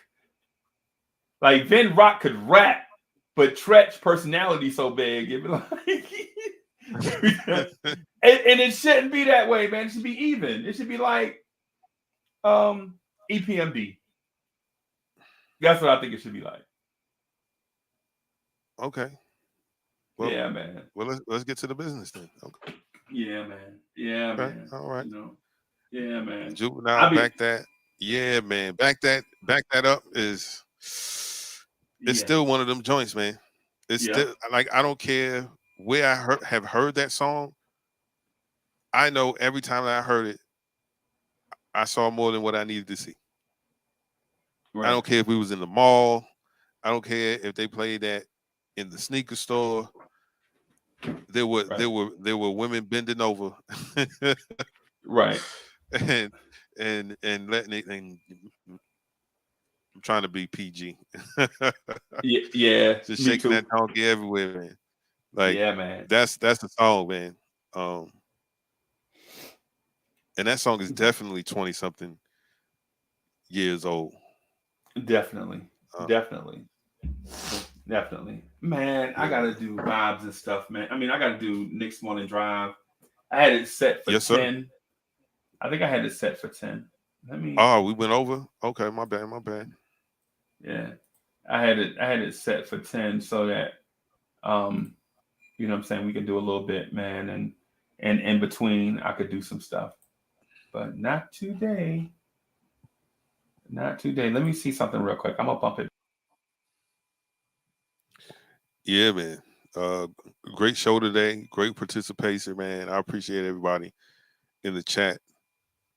Like Vin Rock could rap, but Tretch personality so big, it'd be like, and it shouldn't be that way, man. It should be even. It should be like EPMD. That's what I think it should be like. Okay. Well, yeah, man. Well, let's get to the business then. Okay. Yeah, man. Yeah, okay. man. All right. You know? Yeah, man. Juvenile, back that. Yeah, man. Back that up is. It's still one of them joints, man. It's still like I don't care where I have heard that song. I know every time I heard it, I saw more than what I needed to see. Right. I don't care if we was in the mall. I don't care if they played that in the sneaker store. There were women bending over, right, and letting it. And I'm trying to be PG. yeah, just shaking that donkey everywhere, man. Like, yeah, man. That's the song, man. And that song is definitely 20-something years old. Definitely. Man, I gotta do vibes and stuff, man. I mean, I gotta do Next Morning Drive. I had it set for 10. Sir. I think I had it set for 10. Oh, we went over? Okay, my bad. Yeah. I had it set for 10 so that you know what I'm saying, we can do a little bit, man, and in between I could do some stuff. But not today. Not today. Let me see something real quick. I'm gonna bump it. Yeah, man. Great show today. Great participation, man. I appreciate everybody in the chat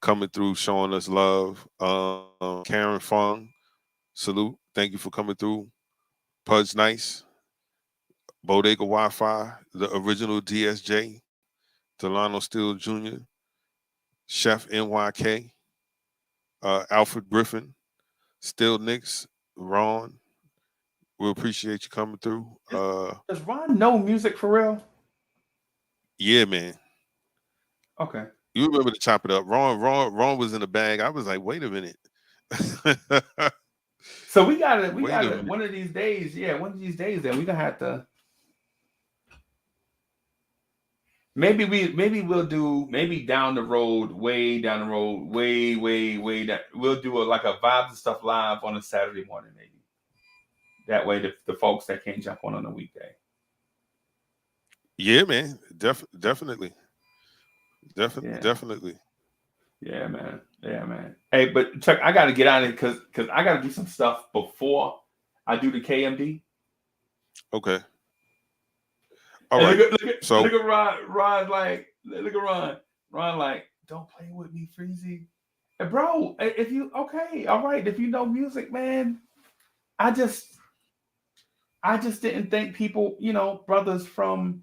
coming through, showing us love. Karen Fong, salute. Thank you for coming through. Pudge Nice, Bodega Wi-Fi, the original DSJ, Delano Steele Jr., Chef NYK, Alfred Griffin, Still Nicks, Ron. We appreciate you coming through. Does Ron know music for real? Yeah, man. Okay. You remember to chop it up. Ron was in the bag. I was like, wait a minute. So we gotta one of these days, then we're gonna have to maybe we'll do down the road, way down, we'll do like a vibes and stuff live on a Saturday morning, maybe. That way the folks that can't jump on a weekday. Yeah, man. Definitely. Yeah, man. Hey, but Chuck, I got to get out of it because I got to do some stuff before I do the KMD. Okay. All right. Look at Ron. Look at Ron. Ron, like, don't play with me, Freezy. And bro, if you all right. If you know music, man, I just didn't think people, brothers from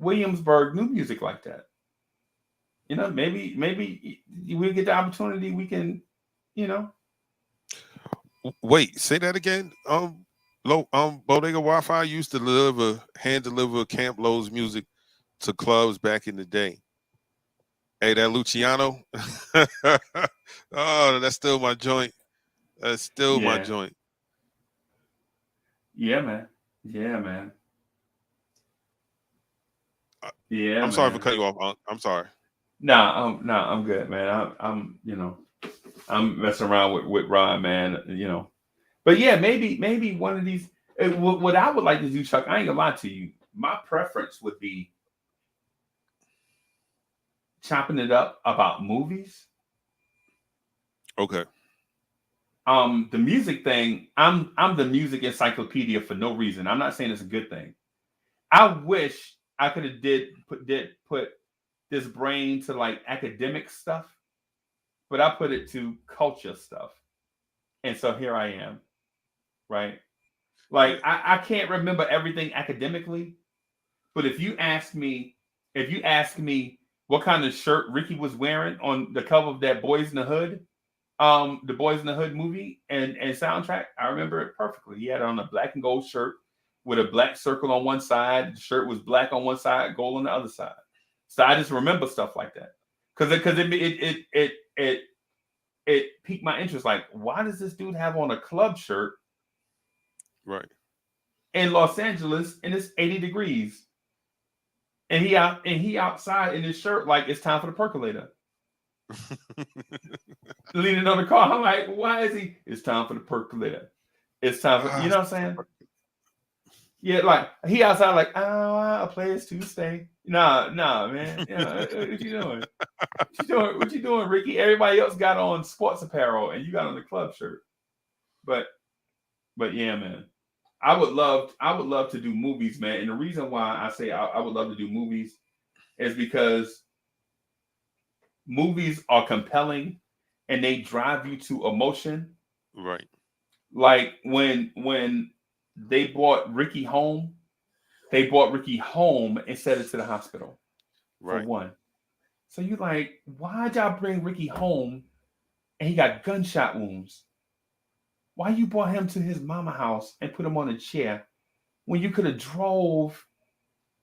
Williamsburg knew music like that. Maybe we'll get the opportunity. We can, Wait, say that again. Bodega Wi-Fi used to hand deliver Camp Lowe's music to clubs back in the day. Hey, that Luciano. Oh, that's still my joint. That's still my joint. Yeah, man. Yeah, I'm sorry for cutting you off. I'm sorry. I'm good, man. I'm messing around with Ron, man. But yeah, maybe one of these. What I would like to do, Chuck, I ain't gonna lie to you. My preference would be chopping it up about movies. Okay. The music thing, I'm the music encyclopedia for no reason. I'm not saying it's a good thing. I wish I could have put this brain to like academic stuff, but I put it to culture stuff. And so here I am, right? Like I can't remember everything academically, but if you ask me what kind of shirt Ricky was wearing on the cover of that Boys in the Hood, the Boys in the Hood movie and soundtrack, I remember it perfectly. He had on a black and gold shirt with a black circle on one side. The shirt was black on one side, gold on the other side. So I just remember stuff like that because it piqued my interest. Like, why does this dude have on a club shirt? Right. In Los Angeles, and it's 80 degrees, and he outside in his shirt like it's time for the percolator. Leaning on the car, I'm like, why is he? It's time for the percolator. It's time for, you know what I'm saying? Yeah, like he outside like, oh, a place to stay. Nah, man. Yeah, what you doing? What you doing, Ricky? Everybody else got on sports apparel, and you got on the club shirt. But yeah, man. I would love to do movies, man. And the reason why I say I would love to do movies is because movies are compelling and they drive you to emotion. Right. Like when they brought Ricky home and sent it to the hospital. Right. For one. So you're like, why'd y'all bring Ricky home and he got gunshot wounds? Why you brought him to his mama house and put him on a chair when you could have drove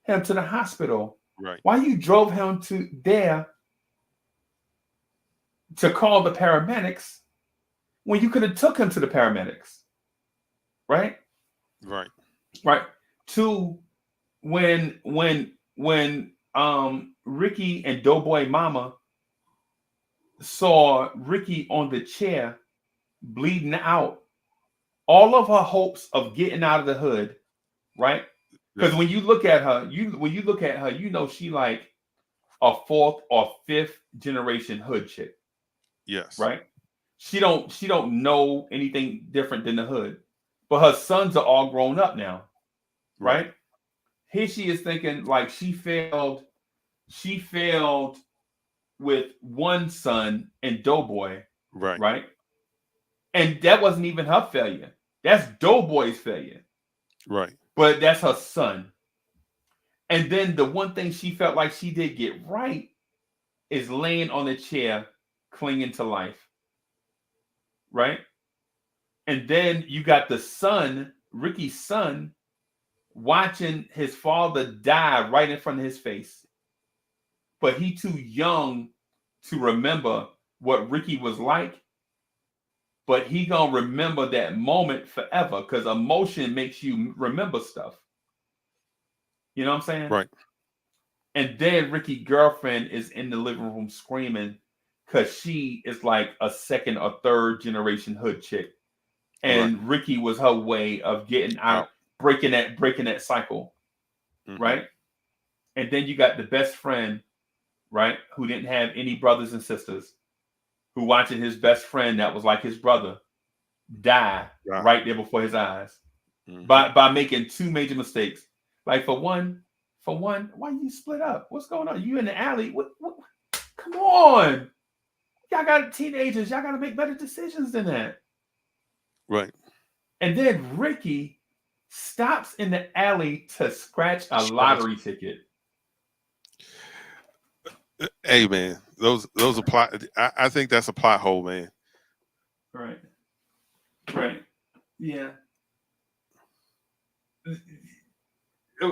him to the hospital? Right. Why you drove him to there to call the paramedics when you could have took him to the paramedics? Right? Right. Right. Two, when Ricky and Doughboy Mama saw Ricky on the chair bleeding out, all of her hopes of getting out of the hood, right? Because when you look at her, you know she like a 4th or 5th generation hood chick. Yes. Right? She don't know anything different than the hood. But her sons are all grown up now. Right? Here she is thinking like she failed with one son and Doughboy. Right. Right? And that wasn't even her failure. That's Doughboy's failure. Right. But that's her son. And then the one thing she felt like she did get right is laying on the chair, clinging to life. Right? And then you got the son, Ricky's son, watching his father die right in front of his face. But he too young to remember what Ricky was like. But he gonna remember that moment forever because emotion makes you remember stuff. You know what I'm saying? Right. And then Ricky's girlfriend is in the living room screaming because she is like a 2nd or 3rd generation hood chick. And Ricky was her way of getting out, breaking that cycle. Mm-hmm. Right. And then you got the best friend, right, who didn't have any brothers and sisters, who watching his best friend that was like his brother die right there before his eyes. Mm-hmm. by making 2 major mistakes. Like for one, why you split up? What's going on? You in the alley? What? Come on. Y'all got teenagers. Y'all got to make better decisions than that. Right. And then Ricky stops in the alley to scratch a lottery ticket. Hey man, those are plot. I think that's a plot hole, man. Right. Yeah.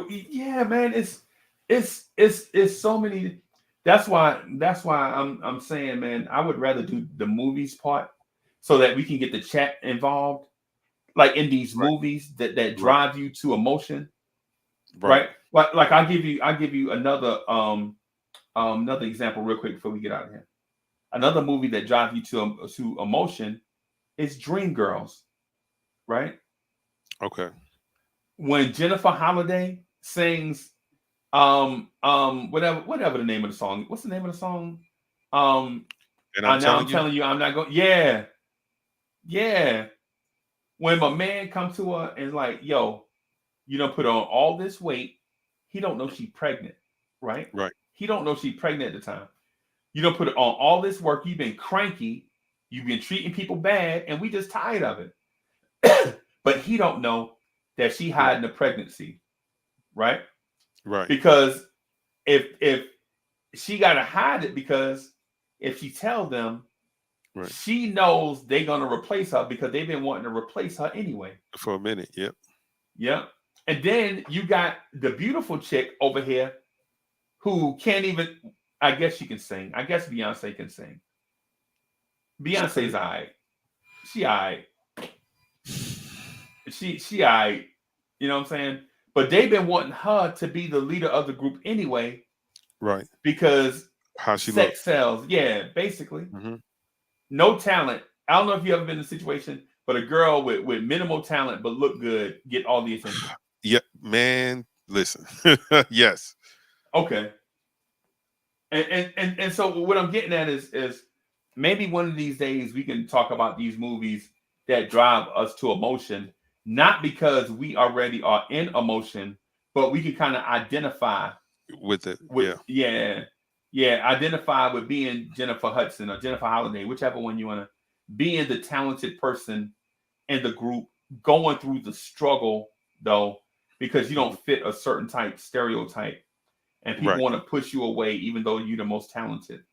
Yeah, man. It's so many. That's why I'm saying, man, I would rather do the movies part so that we can get the chat involved, like in these movies that drive you to emotion. Right. Like I'll give you another another example real quick before we get out of here. Another movie that drives you to emotion is Dreamgirls, right? Okay. When Jennifer Holliday sings whatever the name of the song. What's the name of the song? And I'm telling you I'm not going. Yeah. When my man comes to her and like, yo, you don't put on all this weight. He don't know she's pregnant, right? Right. He don't know she's pregnant at the time. You don't put on all this work. You've been cranky. You've been treating people bad, and we just tired of it. But he don't know that she hiding the pregnancy, right? Right. Because if she got to hide it, because if she tell them, Right. She knows they're gonna replace her because they've been wanting to replace her anyway. For a minute. Yep. Yep. And then you got the beautiful chick over here who can't even. I guess she can sing. I guess Beyonce can sing. Beyonce's alright. She alright. She alright. You know what I'm saying? But they've been wanting her to be the leader of the group anyway. Right. Because how she sex looks. sells. Yeah, basically. Mm-hmm. No talent. I don't know if you ever been in a situation, but a girl with minimal talent but look good get all the attention. Yeah, man. Listen. Yes. Okay. And so what I'm getting at is maybe one of these days we can talk about these movies that drive us to emotion, not because we already are in emotion, but we can kind of identify with it. Identify with being Jennifer Hudson or Jennifer Holliday, whichever one you want to, being the talented person in the group, going through the struggle though, because you don't fit a certain type stereotype. And people want to push you away, even though you're the most talented,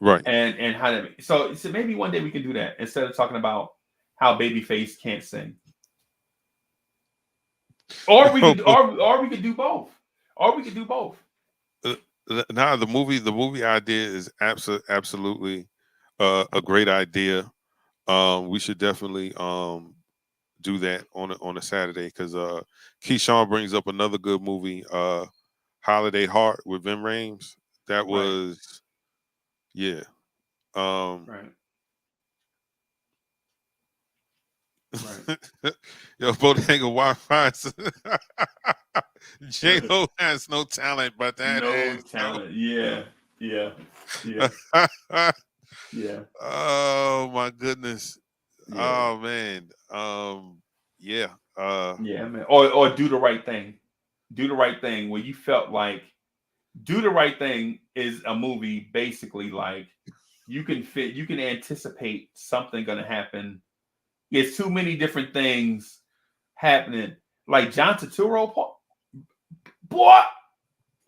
right? And how to so maybe one day we can do that instead of talking about how Babyface can't sing, or we could, or we could do both, or we could do both. Now the movie idea is absolutely a great idea. We should definitely do that on a Saturday because Keyshawn brings up another good movie. Holiday Heart with Ving Rhames. That was, right. Yo, Bodega Wi-Fi. J-Lo has no talent, but that no talent. Yeah. Oh my goodness. Yeah. Oh man. Yeah, man. Or Do the Right Thing. Do the Right Thing, where you felt like Do the Right Thing is a movie basically like you can anticipate something gonna happen. It's too many different things happening. Like John Turturro, boy.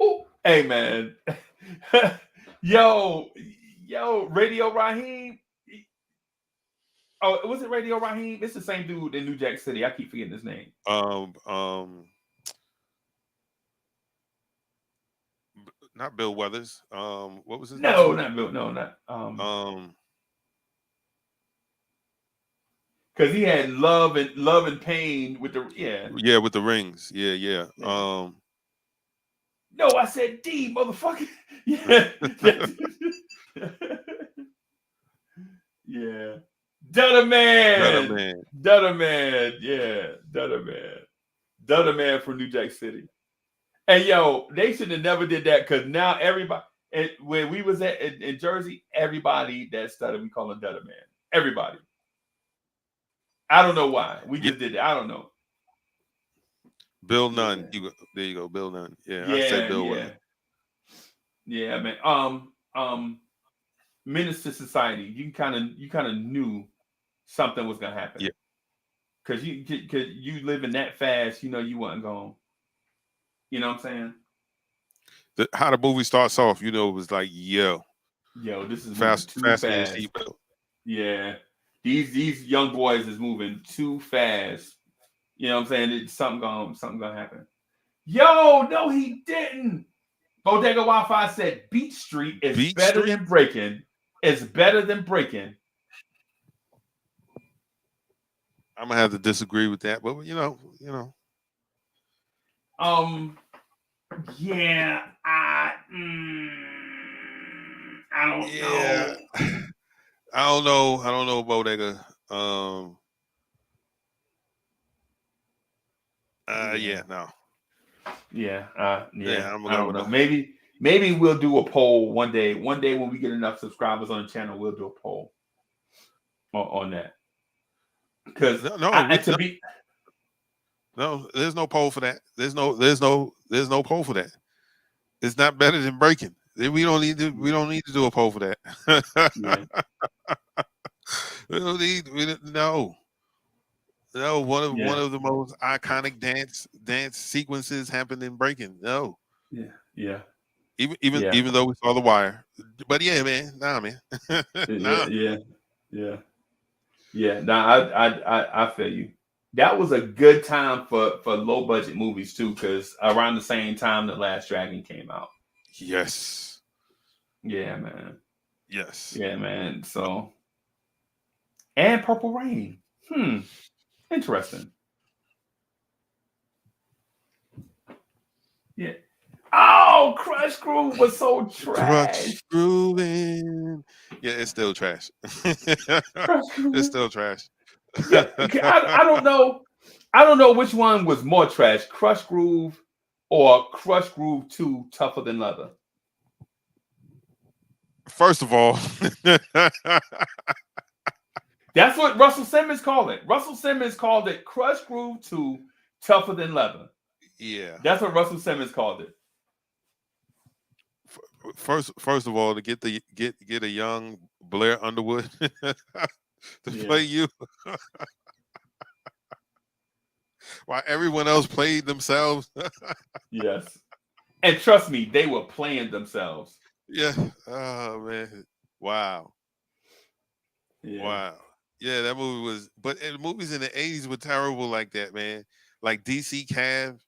Ooh, hey man. yo, Radio Raheem. Oh, was it Radio Raheem? It's the same dude in New Jack City. I keep forgetting his name. Not Bill Weathers. What was his name? Not Bill. No, not. Because he had love and pain with the with the rings. Yeah. No, I said D, motherfucker. Yeah. Yeah. Dudder Man. Yeah. Dudder Man from New Jack City. And yo, they should have never did that because now everybody, when we was in Jersey, everybody that stuttered, we call him Dudder Man. Everybody. I don't know why. We just did that. I don't know. Bill Nunn. There you go, Bill Nunn. Yeah, I said Bill Nunn. Yeah, man. Menace to Society. You kind of knew something was gonna happen. Yeah. Cause you living that fast, you wasn't going. You know what I'm saying? How the movie starts off, it was like, yo, this is fast. Yeah, these young boys is moving too fast. You know what I'm saying? Something gonna happen. Yo, no, he didn't. Bodega Wi-Fi said Beach Street is better than Breaking. It's better than Breaking. I'm gonna have to disagree with that, but Yeah, I don't know. I don't know Bodega. No. Yeah, I don't know. Maybe we'll do a poll one day. One day when we get enough subscribers on the channel, we'll do a poll on that. Because no, there's no poll for that. There's no poll for that. It's not better than Breaking. We don't need to do a poll for that. No, one of the most iconic dance sequences happened in Breaking. No. Yeah. Even though we saw The Wire. But yeah, man. Nah, man. Yeah. Yeah. Yeah. Now I feel you. That was a good time for low budget movies too, because around the same time The Last Dragon came out. Yes. Yeah, man. Yes. Yeah, man. So, and Purple Rain. Interesting. Yeah. Oh, Crush Groove was so trash. Crush Groovin'. Yeah, it's still trash. It's still trash. Yeah, I don't know. I don't know which one was more trash, Crush Groove or Crush Groove 2 Tougher Than Leather. First of all, that's what Russell Simmons called it. Russell Simmons called it Crush Groove 2 Tougher Than Leather. Yeah. That's what Russell Simmons called it. First of all, to get a young Blair Underwood to play you, while everyone else played themselves. Yes, and trust me, they were playing themselves. Yeah. Oh man. Wow. Yeah. Wow. Yeah, that movie was. But movies in the '80s were terrible like that, man. Like DC Cab.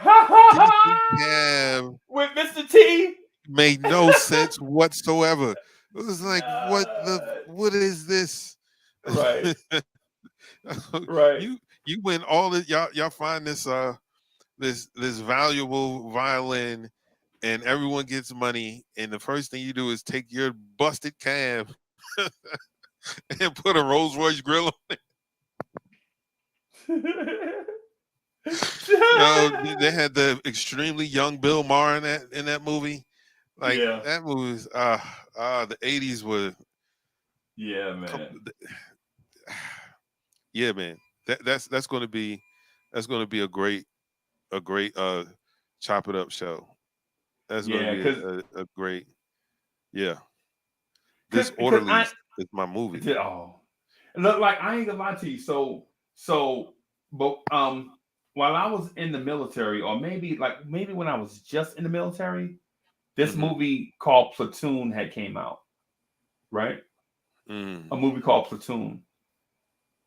DC Cab with Mr. T made no sense whatsoever. It was like, what is this? Right. Right. You win all the y'all find this this valuable violin, and everyone gets money, and the first thing you do is take your busted cab and put a Rolls Royce grill on it. They had the extremely young Bill Maher in that movie. Like that movie was the '80s were. Yeah, man. Yeah, man. That's going to be a great chop it up show. That's going to be a great Disorderly is my movie. Oh, look, like I ain't gonna lie to you. But while I was in the military, or maybe when I was just in the military, this movie called Platoon had came out, right? A movie called Platoon,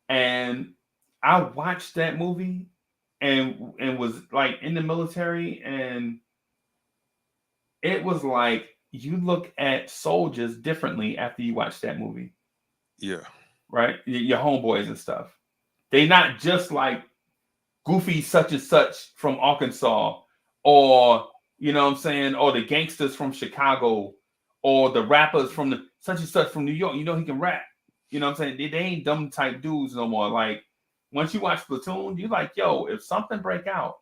and I watched that movie and was like in the military, and it was like you look at soldiers differently after you watch that movie. Yeah. Right? Your homeboys and stuff. They not just like goofy such and such from Arkansas, or you know what I'm saying, or the gangsters from Chicago, or the rappers from the such and such from New York. You know he can rap. You know what I'm saying? They ain't dumb type dudes no more. Like once you watch Platoon, you're like, yo, if something break out,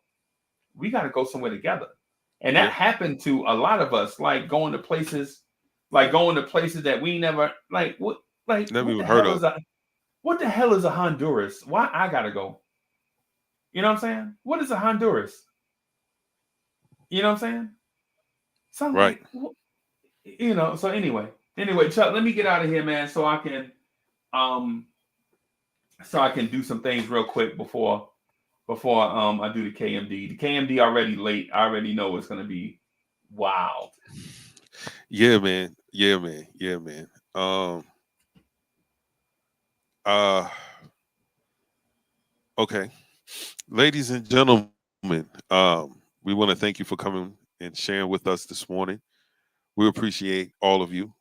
we got to go somewhere together. And that happened to a lot of us, like going to places that we never never even heard of. What the hell is a Honduras? Why I gotta go? You know what I'm saying? What is a Honduras? You know what I'm saying? Something right. Like, you know. So anyway, Chuck, let me get out of here, man, so I can do some things real quick before I do the KMD. The KMD already late. I already know it's gonna be wild. Yeah, man. Okay. Ladies and gentlemen, we want to thank you for coming and sharing with us this morning. We appreciate all of you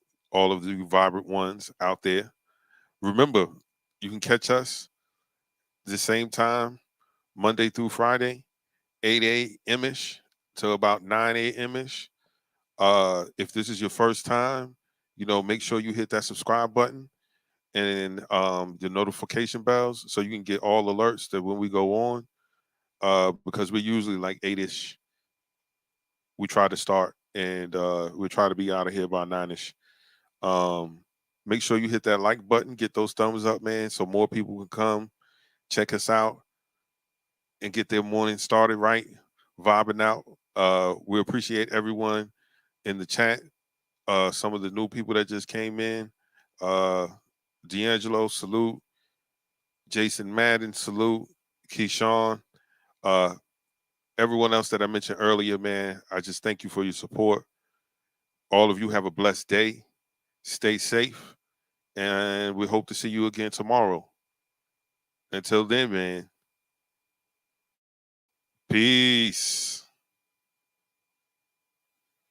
vibrant ones out there. Remember, you can catch us the same time, Monday through Friday, 8 a.m.-ish to about 9 a.m.-ish. If this is your first time, make sure you hit that subscribe button and the notification bells so you can get all alerts that when we go on, because we're usually like 8-ish. We try to start, and we try to be out of here by 9-ish. Make sure you hit that like button, get those thumbs up, man, so more people can come check us out and get their morning started right, vibing out. We appreciate everyone in the chat. Some of the new people that just came in. D'Angelo, salute. Jason Madden, salute. Keyshawn. Everyone else that I mentioned earlier, man, I just thank you for your support. All of you have a blessed day. Stay safe. And we hope to see you again tomorrow. Until then, man. Peace.